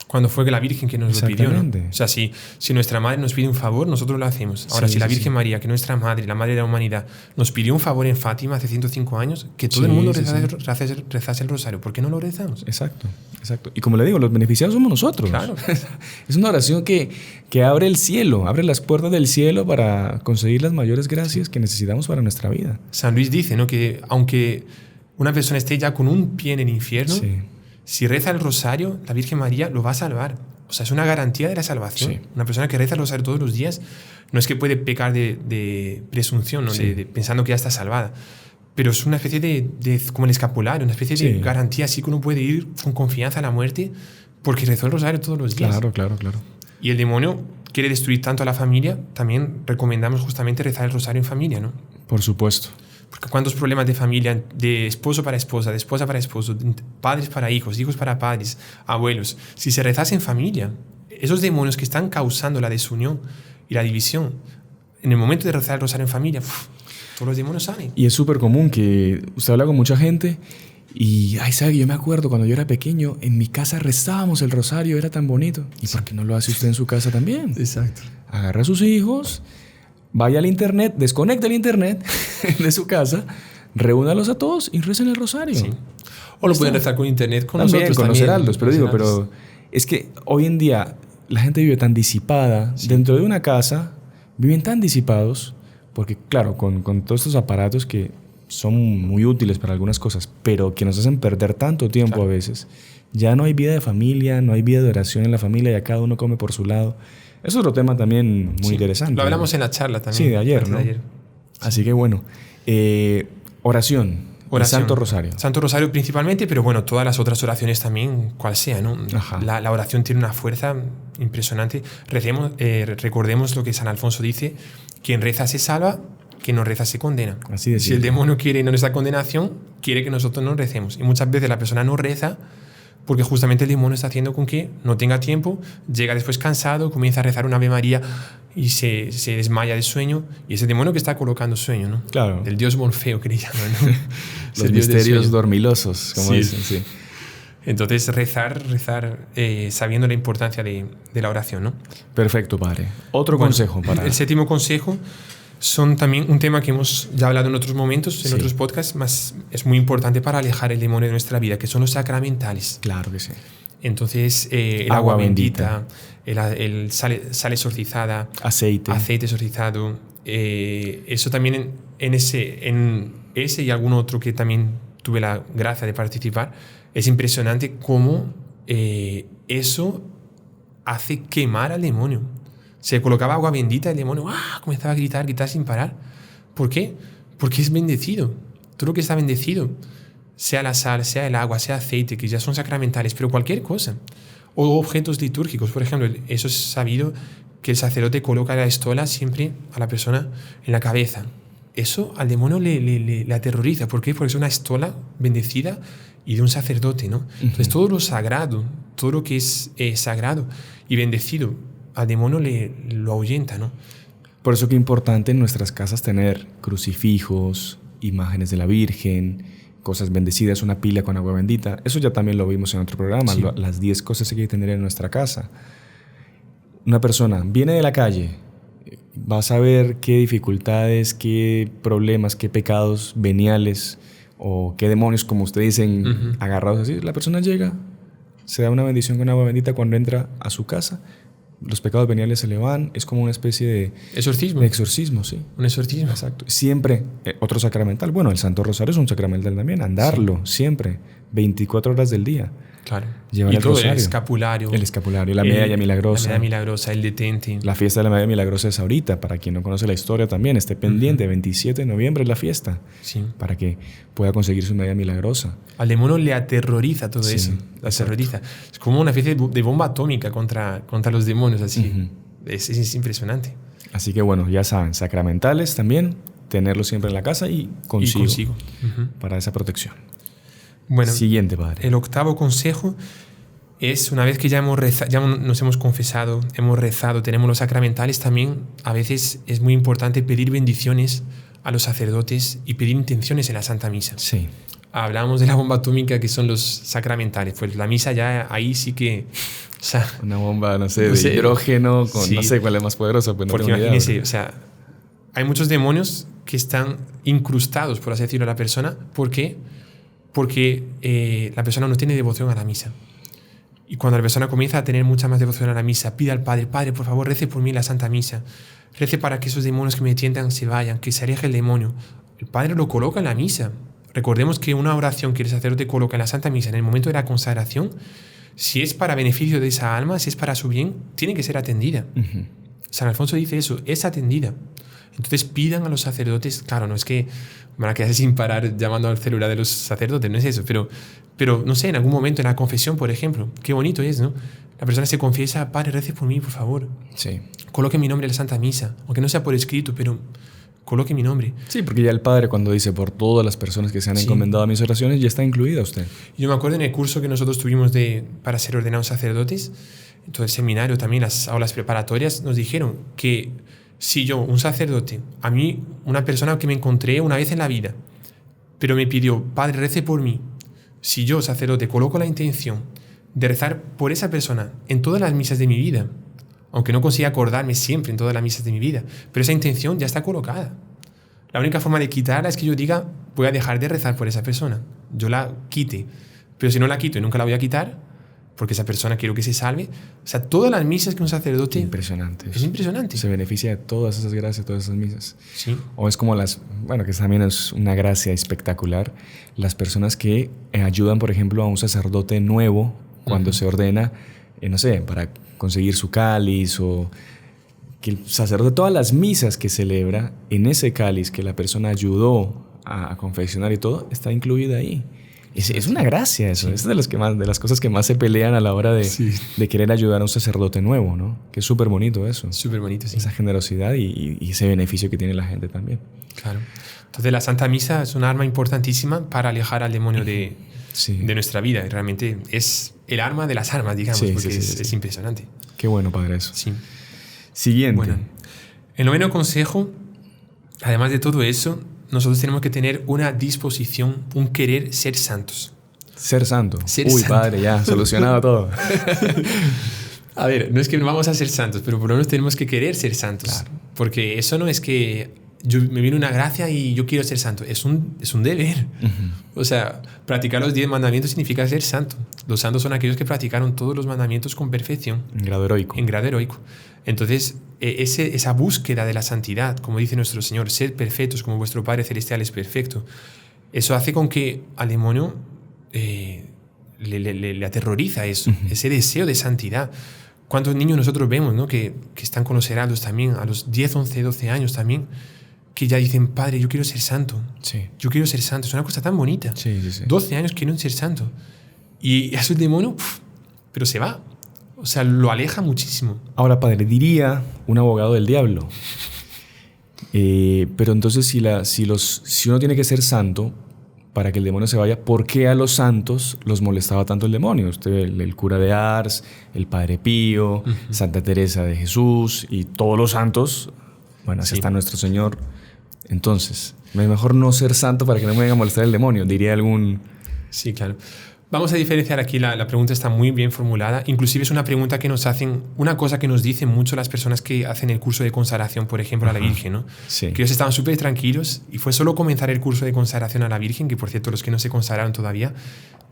Cuando fue que la Virgen que nos lo pidió, ¿no? Exactamente. O sea, si nuestra madre nos pide un favor, nosotros lo hacemos. Ahora, Sí, si la sí, Virgen sí. María, que nuestra madre, la madre de la humanidad, nos pidió un favor en Fátima hace 105 años, que todo Sí, el mundo sí, rezase el rosario, ¿por qué no lo rezamos? Exacto. Y como le digo, los beneficiados somos nosotros. Claro. Es una oración que abre el cielo, abre las puertas del cielo para conseguir las mayores gracias que necesitamos para nuestra vida. San Luis dice, ¿no?, que aunque una persona esté ya con un pie en el infierno, Sí. si reza el rosario, la Virgen María lo va a salvar. O sea, es una garantía de la salvación. Sí. Una persona que reza el rosario todos los días no es que puede pecar de presunción, ¿no? Sí. Pensando que ya está salvada. Pero es una especie de como el escapulario, una especie de Sí. garantía, así que uno puede ir con confianza a la muerte, porque rezó el rosario todos los días. Claro. Y el demonio quiere destruir tanto a la familia, también recomendamos justamente rezar el rosario en familia, ¿no? Por supuesto. Porque cuántos problemas de familia, de esposo para esposa, de esposa para esposo, de padres para hijos, hijos para padres, abuelos. Si se rezase en familia, esos demonios que están causando la desunión y la división, en el momento de rezar el rosario en familia, todos los demonios salen. Y es súper común que usted habla con mucha gente y, ¿sabe? Yo me acuerdo cuando yo era pequeño, en mi casa rezábamos el rosario, era tan bonito. ¿Y por qué no lo hace usted en su casa también? Exacto. Agarra a sus hijos, vaya al internet, desconecte el internet de su casa, reúnalos a todos y recen el rosario. Sí. O lo pueden rezar con internet con también, nosotros. Con también, los heraldos, pero es que hoy en día la gente vive tan disipada. Dentro de una casa viven tan disipados porque, claro, con todos estos aparatos que son muy útiles para algunas cosas, pero que nos hacen perder tanto tiempo a veces. Ya no hay vida de familia, no hay vida de oración en la familia, ya cada uno come por su lado. Es otro tema también muy interesante. Lo hablamos en la charla también. Sí, de ayer, ¿no? Así que bueno, oración. El Santo Rosario. Santo Rosario principalmente, pero bueno, todas las otras oraciones también, cual sea, ¿no? La oración tiene una fuerza impresionante. Recordemos lo que San Alfonso dice: quien reza se salva, quien no reza se condena. Así de si el demonio quiere nuestra condenación, quiere que nosotros no recemos. Y muchas veces la persona no reza porque justamente el demonio está haciendo con que no tenga tiempo, llega después cansado, comienza a rezar una Ave María y se desmaya de sueño. Y es el demonio que está colocando sueño, ¿no? Claro. El dios Morfeo, que le llaman, ¿no? Los misterios dormilosos, como dicen, sí. Entonces, rezar sabiendo la importancia de la oración, ¿no? Perfecto, padre. Otro consejo para... El séptimo consejo son también un tema que hemos ya hablado en otros momentos, en otros podcasts, más es muy importante para alejar el demonio de nuestra vida, que son los sacramentales. Claro que sí. Entonces, el agua bendita, el sal exorcizada, aceite exorcizado, eso también en ese y algún otro que también tuve la gracia de participar, es impresionante cómo eso hace quemar al demonio. Se colocaba agua bendita, el demonio comenzaba a gritar sin parar. ¿Por qué? Porque es bendecido. Todo lo que está bendecido, sea la sal, sea el agua, sea aceite, que ya son sacramentales, pero cualquier cosa. O objetos litúrgicos, por ejemplo, eso es sabido que el sacerdote coloca la estola siempre a la persona en la cabeza. Eso al demonio le aterroriza. ¿Por qué? Porque es una estola bendecida y de un sacerdote, ¿no? Entonces todo lo sagrado, todo lo que es sagrado y bendecido, al demonio lo ahuyenta, ¿no? Por eso que es importante en nuestras casas tener crucifijos, imágenes de la Virgen, cosas bendecidas, una pila con agua bendita. Eso ya también lo vimos en otro programa, sí. Las 10 cosas que hay que tener en nuestra casa. Una persona viene de la calle, va a saber qué dificultades, qué problemas, qué pecados veniales o qué demonios, como ustedes dicen, agarrados así. La persona llega, se da una bendición con agua bendita cuando entra a su casa. Los pecados veniales se le van, es como una especie de... Exorcismo. De exorcismo, sí. Un exorcismo. Exacto. Siempre, otro sacramental. Bueno, el Santo Rosario es un sacramental también. Andarlo, siempre, 24 horas del día. Claro. Llevar y el todo rosario. El escapulario. El escapulario, la medalla milagrosa. La medalla milagrosa, el detente. La fiesta de la medalla milagrosa es ahorita. Para quien no conoce la historia también, esté pendiente. 27 de noviembre es la fiesta. Sí. Para que pueda conseguir su medalla milagrosa. Al demonio le aterroriza todo eso. Le aterroriza. Es como una especie de bomba atómica contra los demonios, así. Es impresionante. Así que bueno, ya saben, sacramentales también, tenerlos siempre en la casa y consigo. Para esa protección. Bueno, siguiente, padre. El octavo consejo es, una vez que ya nos hemos confesado, hemos rezado, tenemos los sacramentales, también a veces es muy importante pedir bendiciones a los sacerdotes y pedir intenciones en la Santa Misa. Sí. Hablamos de la bomba atómica, que son los sacramentales. Pues la misa ya ahí sí que... O sea, una bomba, no sé, de hidrógeno, con no sé cuál es más poderosa. Pues porque imagínense, o sea, hay muchos demonios que están incrustados, por así decirlo, a la persona. ¿Por qué? Porque la persona no tiene devoción a la misa. Y cuando la persona comienza a tener mucha más devoción a la misa, pide al Padre: Padre, por favor, rece por mí la Santa Misa. Rece para que esos demonios que me tientan se vayan, que se aleje el demonio. El Padre lo coloca en la misa. Recordemos que una oración que el sacerdote coloca en la Santa Misa en el momento de la consagración, si es para beneficio de esa alma, si es para su bien, tiene que ser atendida. San Alfonso dice eso, es atendida. Entonces pidan a los sacerdotes, claro, no es que van a quedarse sin parar llamando al celular de los sacerdotes, no es eso, pero Pero, no sé, en algún momento en la confesión, por ejemplo, qué bonito es, ¿no? La persona se confiesa, Padre, rece por mí, por favor. Sí. Coloque mi nombre en la Santa Misa, aunque no sea por escrito, pero coloque mi nombre. Sí, porque ya el Padre cuando dice por todas las personas que se han encomendado a mis oraciones, ya está incluida usted. Yo me acuerdo en el curso que nosotros tuvimos para ser ordenados sacerdotes, en todo el seminario, también las aulas preparatorias, nos dijeron que si yo, un sacerdote, a mí, una persona que me encontré una vez en la vida, pero me pidió, Padre, rece por mí, si yo, sacerdote, coloco la intención de rezar por esa persona en todas las misas de mi vida, aunque no consiga acordarme siempre en todas las misas de mi vida, pero esa intención ya está colocada. La única forma de quitarla es que yo diga, voy a dejar de rezar por esa persona. Yo la quite. Pero si no la quito y nunca la voy a quitar, porque esa persona quiero que se salve, o sea, todas las misas que un sacerdote... Impresionante. Es impresionante. Se beneficia de todas esas gracias, todas esas misas. Sí. O es como que también es una gracia espectacular, las personas que ayudan, por ejemplo, a un sacerdote nuevo cuando se ordena, no sé, para conseguir su cáliz, o que el sacerdote, todas las misas que celebra, en ese cáliz que la persona ayudó a confeccionar y todo, está incluida ahí. Es una gracia eso. Sí. Es de las cosas que más se pelean a la hora de querer ayudar a un sacerdote nuevo, ¿no? Que es súper bonito eso. Súper bonito, sí. Esa generosidad y ese beneficio que tiene la gente también. Claro. Entonces la Santa Misa es un arma importantísima para alejar al demonio de nuestra vida. Y realmente es el arma de las armas, digamos, porque es impresionante. Qué bueno, Padre, eso. Sí. Siguiente. Bueno, el noveno consejo, además de todo eso, nosotros tenemos que tener una disposición, un querer ser santos. Ser santo. Ser santo. Padre, ya, solucionado todo. A ver, no es que no vamos a ser santos, pero por lo menos tenemos que querer ser santos. Claro. Porque eso no es que me viene una gracia y yo quiero ser santo. Es un deber. O sea, practicar los 10 mandamientos significa ser santo. Los santos son aquellos que practicaron todos los mandamientos con perfección. En grado heroico. En grado heroico. Entonces, esa búsqueda de la santidad, como dice nuestro Señor, sed perfectos como vuestro Padre Celestial es perfecto, eso hace con que al demonio le aterroriza eso, ese deseo de santidad. ¿Cuántos niños nosotros vemos, ¿no? que están con los heraldos también, a los 10, 11, 12 años también, que ya dicen, Padre, yo quiero ser santo. Sí. Yo quiero ser santo. Es una cosa tan bonita. Sí. 12 años quieren ser santo. Y eso el demonio, pero se va. O sea, lo aleja muchísimo. Ahora, Padre, diría un abogado del diablo. Pero entonces, si uno tiene que ser santo para que el demonio se vaya, ¿por qué a los santos los molestaba tanto el demonio? Usted, el cura de Ars, el Padre Pío, Santa Teresa de Jesús y todos los santos, bueno, así está nuestro Señor. Entonces, es mejor no ser santo para que no me venga a molestar el demonio, diría algún... Sí, claro. Vamos a diferenciar aquí, la pregunta está muy bien formulada. Inclusive es una pregunta que nos hacen, una cosa que nos dicen mucho las personas que hacen el curso de consagración, por ejemplo, a la Virgen, ¿no? Sí. Que ellos estaban súper tranquilos y fue solo comenzar el curso de consagración a la Virgen, que por cierto los que no se consagraron todavía,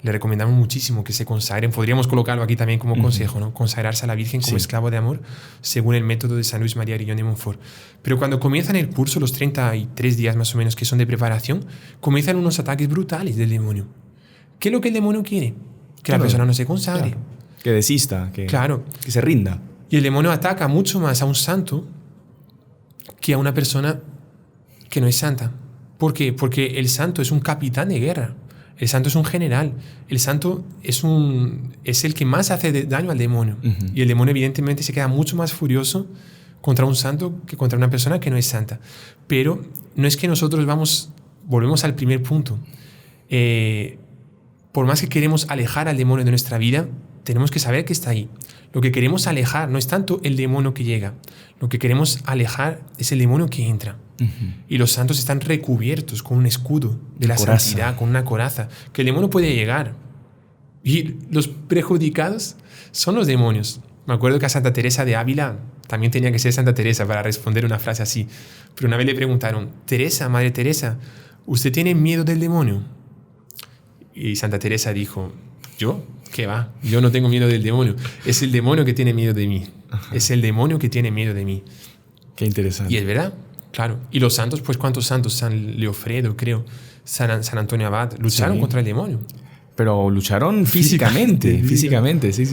le recomendamos muchísimo que se consagren. Podríamos colocarlo aquí también como consejo, ¿no? Consagrarse a la Virgen como esclavo de amor, según el método de San Luis María Grillón de Montfort. Pero cuando comienzan el curso, los 33 días más o menos que son de preparación, comienzan unos ataques brutales del demonio. ¿Qué es lo que el demonio quiere? Que la persona no se consagre. Claro. Que desista, que se rinda. Y el demonio ataca mucho más a un santo que a una persona que no es santa. ¿Por qué? Porque el santo es un capitán de guerra. El santo es un general. El santo es el que más hace daño al demonio. Y el demonio evidentemente se queda mucho más furioso contra un santo que contra una persona que no es santa. Pero no es que nosotros volvemos al primer punto. Por más que queremos alejar al demonio de nuestra vida, tenemos que saber que está ahí. Lo que queremos alejar no es tanto el demonio que llega. Lo que queremos alejar es el demonio que entra. Y los santos están recubiertos con un escudo de la santidad, con una coraza, que el demonio puede llegar. Y los perjudicados son los demonios. Me acuerdo que a Santa Teresa de Ávila, también tenía que ser Santa Teresa para responder una frase así, pero una vez le preguntaron, Teresa, Madre Teresa, ¿usted tiene miedo del demonio? Y Santa Teresa dijo, ¿yo? ¿Qué va? Yo no tengo miedo del demonio. Es el demonio que tiene miedo de mí. Es el demonio que tiene miedo de mí. Qué interesante. Y es verdad, claro. Y los santos, pues ¿cuántos santos? San Leofredo, creo. San Antonio Abad, lucharon contra el demonio. Pero lucharon físicamente.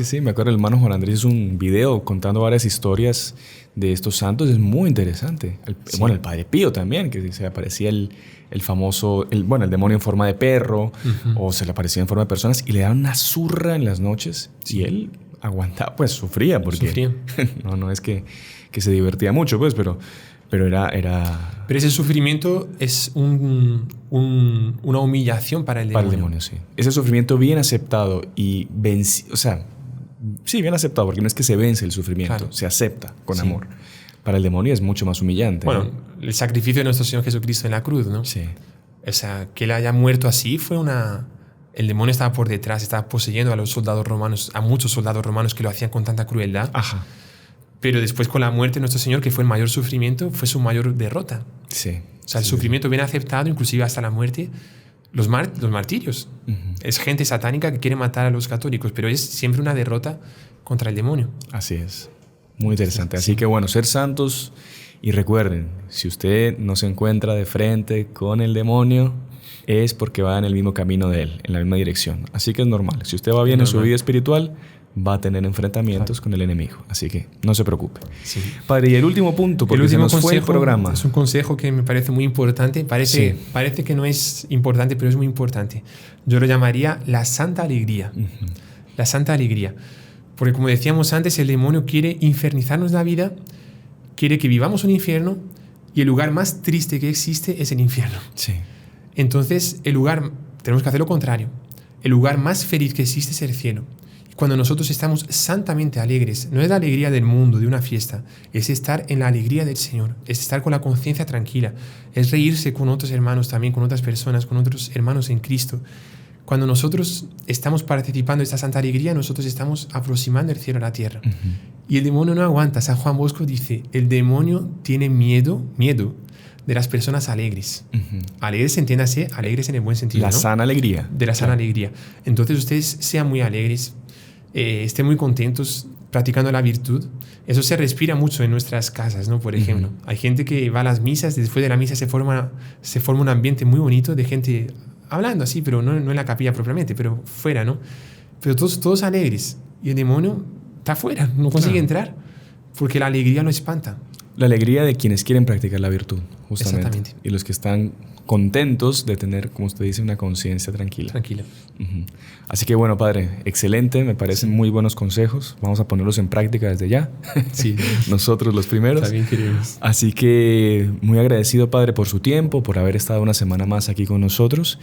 Sí. Me acuerdo el hermano Juan Andrés hizo un video contando varias historias de estos santos. Es muy interesante. Bueno, el Padre Pío también, que se le aparecía el famoso, el demonio en forma de perro, o se le aparecía en forma de personas, y le daban una zurra en las noches. Sí. Y él aguantaba, pues sufría, porque no es que se divertía mucho, pues, pero era... Pero ese sufrimiento es una humillación para el demonio. Para el demonio, sí. Ese sufrimiento bien aceptado y vencido, o sea, sí, bien aceptado, porque no es que se vence el sufrimiento, claro, se acepta con amor. Para el demonio es mucho más humillante. Bueno, ¿no? El sacrificio de nuestro Señor Jesucristo en la cruz, ¿no? Sí. O sea, que él haya muerto así fue una... El demonio estaba por detrás, estaba poseyendo a los soldados romanos, a muchos soldados romanos que lo hacían con tanta crueldad. Ajá. Pero después con la muerte de nuestro Señor, que fue el mayor sufrimiento, fue su mayor derrota. Sí. O sea, el sufrimiento bien aceptado, inclusive hasta la muerte, los martirios. Es gente satánica que quiere matar a los católicos, pero es siempre una derrota contra el demonio. Así es. Muy interesante. Así que bueno, ser santos, y recuerden, si usted no se encuentra de frente con el demonio, es porque va en el mismo camino de él, en la misma dirección. Así que es normal. Si usted va bien en su vida espiritual, va a tener enfrentamientos con el enemigo. Así que no se preocupe. Sí. Padre, y el último punto, porque se nos fue el programa. Es un consejo que me parece muy importante. Parece que no es importante, pero es muy importante. Yo lo llamaría la santa alegría. La santa alegría. Porque como decíamos antes, el demonio quiere infernizarnos la vida, quiere que vivamos un infierno, y el lugar más triste que existe es el infierno. Sí. Entonces, tenemos que hacer lo contrario. El lugar más feliz que existe es el cielo. Cuando nosotros estamos santamente alegres, no es la alegría del mundo, de una fiesta, es estar en la alegría del Señor, es estar con la conciencia tranquila, es reírse con otros hermanos también, con otras personas, con otros hermanos en Cristo. Cuando nosotros estamos participando de esta santa alegría, nosotros estamos aproximando el cielo a la tierra. Y el demonio no aguanta. San Juan Bosco dice, el demonio tiene miedo de las personas alegres. Alegres, entiéndase, alegres en el buen sentido, La sana alegría. De la sana alegría. Entonces ustedes sean muy alegres, estén muy contentos practicando la virtud. Eso se respira mucho en nuestras casas, ¿no? Por ejemplo, hay gente que va a las misas, después de la misa se forma un ambiente muy bonito de gente hablando así, pero no en la capilla propiamente, pero fuera, ¿no? Pero todos alegres. Y el demonio está fuera, no consigue entrar, porque la alegría lo espanta. La alegría de quienes quieren practicar la virtud, justamente. Exactamente. Y los que están contentos de tener, como usted dice, una conciencia tranquila. Tranquila. Así que bueno, padre, excelente, me parecen muy buenos consejos. Vamos a ponerlos en práctica desde ya. Sí. Nosotros los primeros. También queremos. Así que muy agradecido, padre, por su tiempo, por haber estado una semana más aquí con nosotros.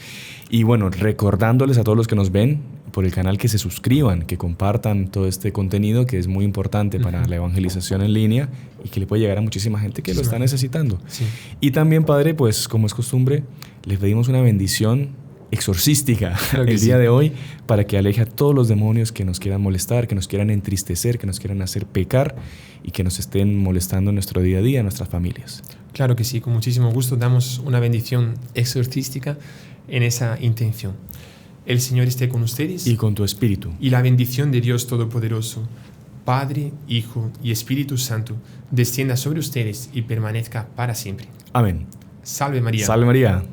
Y bueno, recordándoles a todos los que nos ven por el canal que se suscriban, que compartan todo este contenido que es muy importante para la evangelización en línea y que le puede llegar a muchísima gente que lo está necesitando. Sí. Y también, padre, pues como es costumbre, les pedimos una bendición exorcística el día de hoy para que aleje a todos los demonios que nos quieran molestar, que nos quieran entristecer, que nos quieran hacer pecar y que nos estén molestando en nuestro día a día, en nuestras familias. Claro que sí, con muchísimo gusto damos una bendición exorcística en esa intención. El Señor esté con ustedes. Y con tu espíritu. Y la bendición de Dios Todopoderoso, Padre, Hijo y Espíritu Santo, descienda sobre ustedes y permanezca para siempre. Amén. Salve María. Salve María.